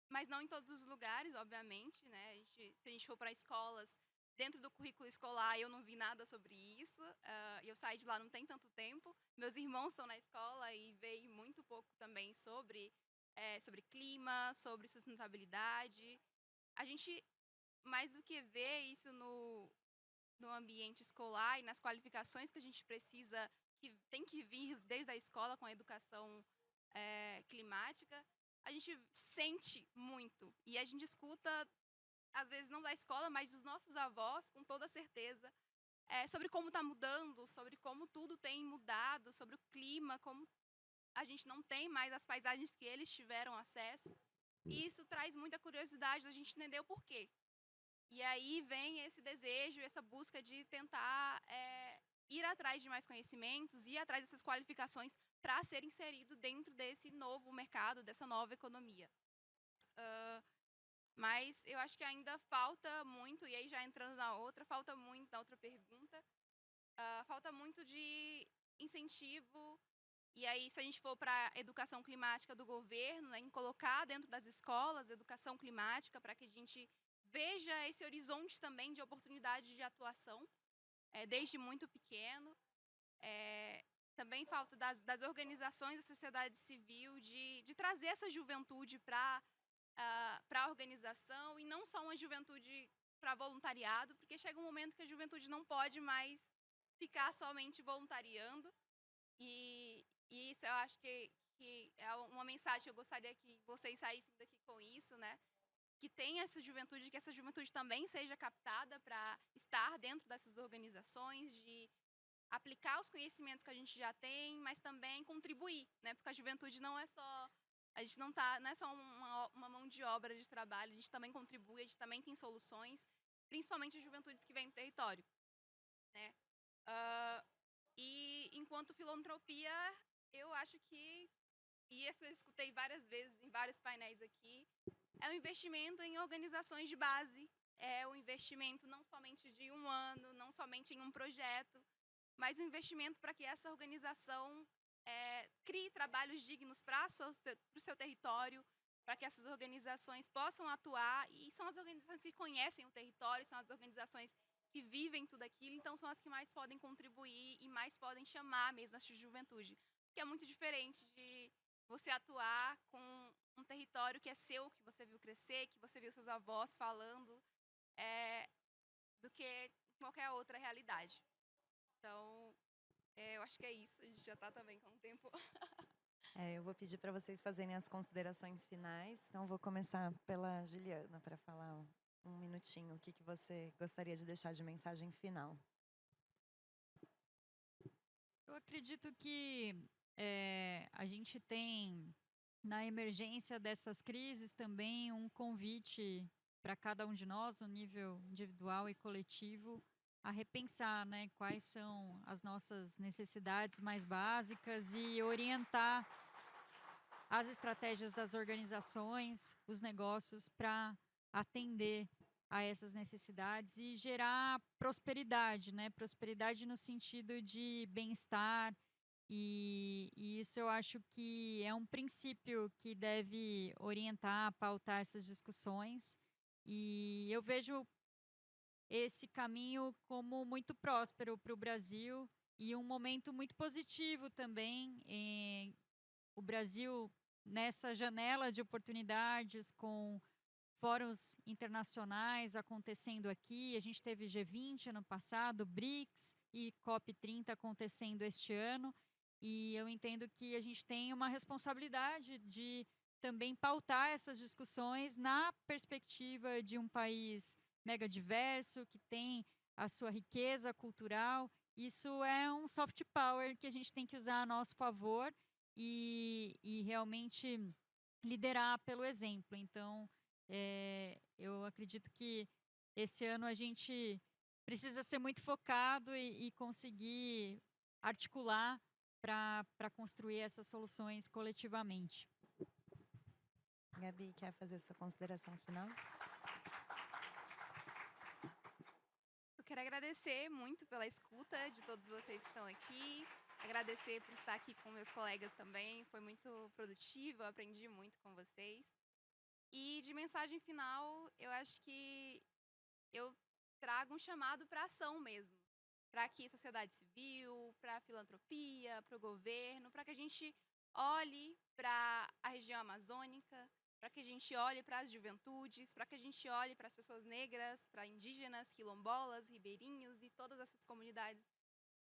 mas não em todos os lugares, obviamente, né? Se a gente for para escolas, dentro do currículo escolar, eu não vi nada sobre isso. Eu saí de lá não tem tanto tempo. Meus irmãos estão na escola e veio muito pouco também sobre clima, sobre sustentabilidade. A gente, mais do que ver isso no ambiente escolar e nas qualificações que a gente precisa, que tem que vir desde a escola com a educação climática, a gente sente muito. E a gente escuta, às vezes não da escola, mas dos nossos avós, com toda certeza, sobre como está mudando, sobre como tudo tem mudado, sobre o clima, como a gente não tem mais as paisagens que eles tiveram acesso. E isso traz muita curiosidade da gente entender o porquê. E aí vem esse desejo, essa busca de tentar ir atrás de mais conhecimentos, ir atrás dessas qualificações para ser inserido dentro desse novo mercado, dessa nova economia. Mas eu acho que ainda falta muito, e aí já entrando na outra pergunta, falta muito de incentivo. E aí, se a gente for para a educação climática do governo, né, em colocar dentro das escolas educação climática para que a gente veja esse horizonte também de oportunidade de atuação, desde muito pequeno. Também falta das organizações da sociedade civil de trazer essa juventude para a organização, e não só uma juventude para voluntariado, porque chega um momento que a juventude não pode mais ficar somente voluntariando. E isso eu acho que é uma mensagem que eu gostaria que vocês saíssem daqui com isso, né? Que tem essa juventude, que essa juventude também seja captada para estar dentro dessas organizações, de aplicar os conhecimentos que a gente já tem, mas também contribuir, né? Porque a juventude não é só não é só uma mão de obra de trabalho, a gente também contribui, a gente também tem soluções, principalmente as juventudes que vêm do território, né? E enquanto filantropia, eu acho que, e isso eu escutei várias vezes em vários painéis aqui, é um investimento em organizações de base, é um investimento não somente de um ano, não somente em um projeto, mas um investimento para que essa organização crie trabalhos dignos para o seu território, para que essas organizações possam atuar, e são as organizações que conhecem o território, são as organizações que vivem tudo aquilo, então são as que mais podem contribuir e mais podem chamar mesmo essa juventude. Que é muito diferente de você atuar com um território que é seu, que você viu crescer, que você viu seus avós falando, do que qualquer outra realidade. Então, eu acho que é isso. A gente já está também com o tempo. Eu vou pedir para vocês fazerem as considerações finais. Então, vou começar pela Juliana para falar um minutinho o que você gostaria de deixar de mensagem final. Eu acredito que a gente tem, na emergência dessas crises, também um convite para cada um de nós, no nível individual e coletivo, a repensar, né, quais são as nossas necessidades mais básicas e orientar as estratégias das organizações, os negócios, para atender a essas necessidades e gerar prosperidade, né? Prosperidade no sentido de bem-estar, e isso eu acho que é um princípio que deve orientar, pautar essas discussões. E eu vejo esse caminho como muito próspero para o Brasil e um momento muito positivo também. O Brasil, nessa janela de oportunidades, com fóruns internacionais acontecendo aqui. A gente teve G20 ano passado, BRICS e COP30 acontecendo este ano. E eu entendo que a gente tem uma responsabilidade de também pautar essas discussões na perspectiva de um país mega diverso, que tem a sua riqueza cultural. Isso é um soft power que a gente tem que usar a nosso favor e realmente liderar pelo exemplo. Então, eu acredito que esse ano a gente precisa ser muito focado e conseguir articular para construir essas soluções coletivamente. Gabi, quer fazer sua consideração final? Eu quero agradecer muito pela escuta de todos vocês que estão aqui, agradecer por estar aqui com meus colegas também, foi muito produtivo, eu aprendi muito com vocês. E de mensagem final, eu acho que eu trago um chamado para ação mesmo, para que a sociedade civil, para a filantropia, para o governo, para que a gente olhe para a região amazônica, para que a gente olhe para as juventudes, para que a gente olhe para as pessoas negras, para indígenas, quilombolas, ribeirinhos e todas essas comunidades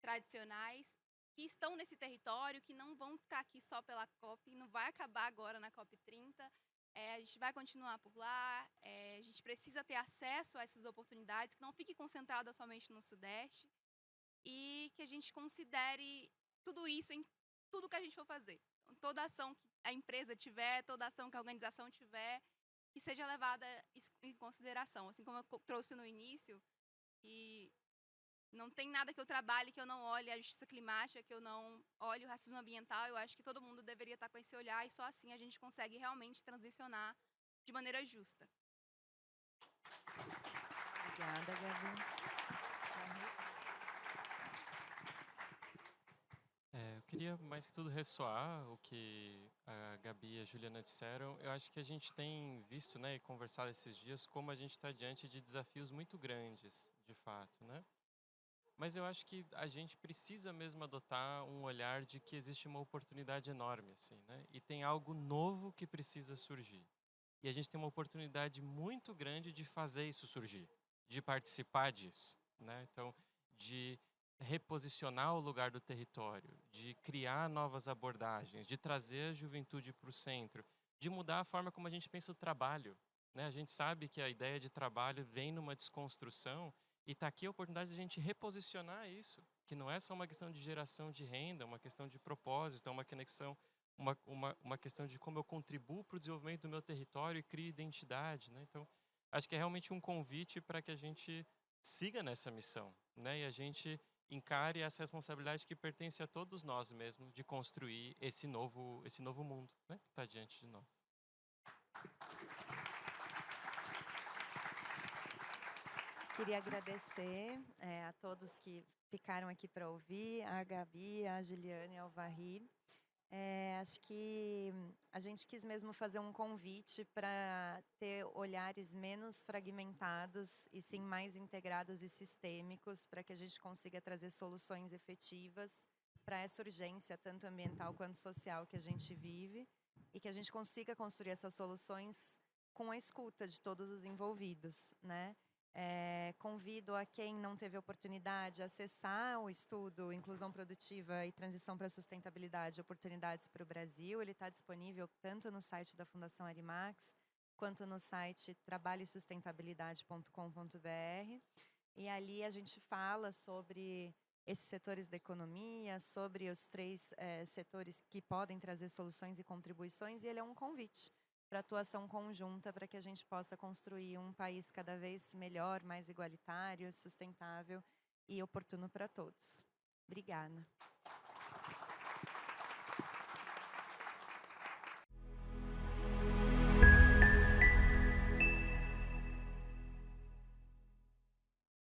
tradicionais que estão nesse território, que não vão ficar aqui só pela COP, não vai acabar agora na COP 30. A gente vai continuar por lá, a gente precisa ter acesso a essas oportunidades, que não fique concentrada somente no Sudeste e que a gente considere tudo isso em tudo que a gente for fazer. Então, toda ação que a empresa tiver, toda ação que a organização tiver, que seja levada em consideração. Assim como eu trouxe no início, e não tem nada que eu trabalhe que eu não olhe a justiça climática, que eu não olhe o racismo ambiental. Eu acho que todo mundo deveria estar com esse olhar e só assim a gente consegue realmente transicionar de maneira justa. Obrigada, Gabi. Eu queria, mais que tudo, ressoar o que a Gabi e a Juliana disseram. Eu acho que a gente tem visto, né, e conversado esses dias como a gente está diante de desafios muito grandes, de fato, né? Mas eu acho que a gente precisa mesmo adotar um olhar de que existe uma oportunidade enorme, assim, né? E tem algo novo que precisa surgir. E a gente tem uma oportunidade muito grande de fazer isso surgir, de participar disso, né? Então, de reposicionar o lugar do território, de criar novas abordagens, de trazer a juventude para o centro, de mudar a forma como a gente pensa o trabalho, né? A gente sabe que a ideia de trabalho vem numa desconstrução e está aqui a oportunidade de a gente reposicionar isso, que não é só uma questão de geração de renda, uma questão de propósito, é uma conexão, uma questão de como eu contribuo para o desenvolvimento do meu território e crio identidade, né? Então, acho que é realmente um convite para que a gente siga nessa missão, né? E a gente encare essa responsabilidade que pertence a todos nós mesmos de construir esse novo mundo, né? Que está diante de nós. Queria agradecer a todos que ficaram aqui para ouvir, a Gabi, a Juliana e ao Varri. Acho que a gente quis mesmo fazer um convite para ter olhares menos fragmentados e sim mais integrados e sistêmicos, para que a gente consiga trazer soluções efetivas para essa urgência, tanto ambiental quanto social, que a gente vive, e que a gente consiga construir essas soluções com a escuta de todos os envolvidos, né? Convido a quem não teve oportunidade a acessar o estudo Inclusão Produtiva e Transição para a Sustentabilidade, Oportunidades para o Brasil. Ele está disponível tanto no site da Fundação Arimax, quanto no site trabalhoesustentabilidade.com.br. E ali a gente fala sobre esses setores da economia, sobre os 3 setores que podem trazer soluções e contribuições, e ele é um convite para atuação conjunta, para que a gente possa construir um país cada vez melhor, mais igualitário, sustentável e oportuno para todos. Obrigada.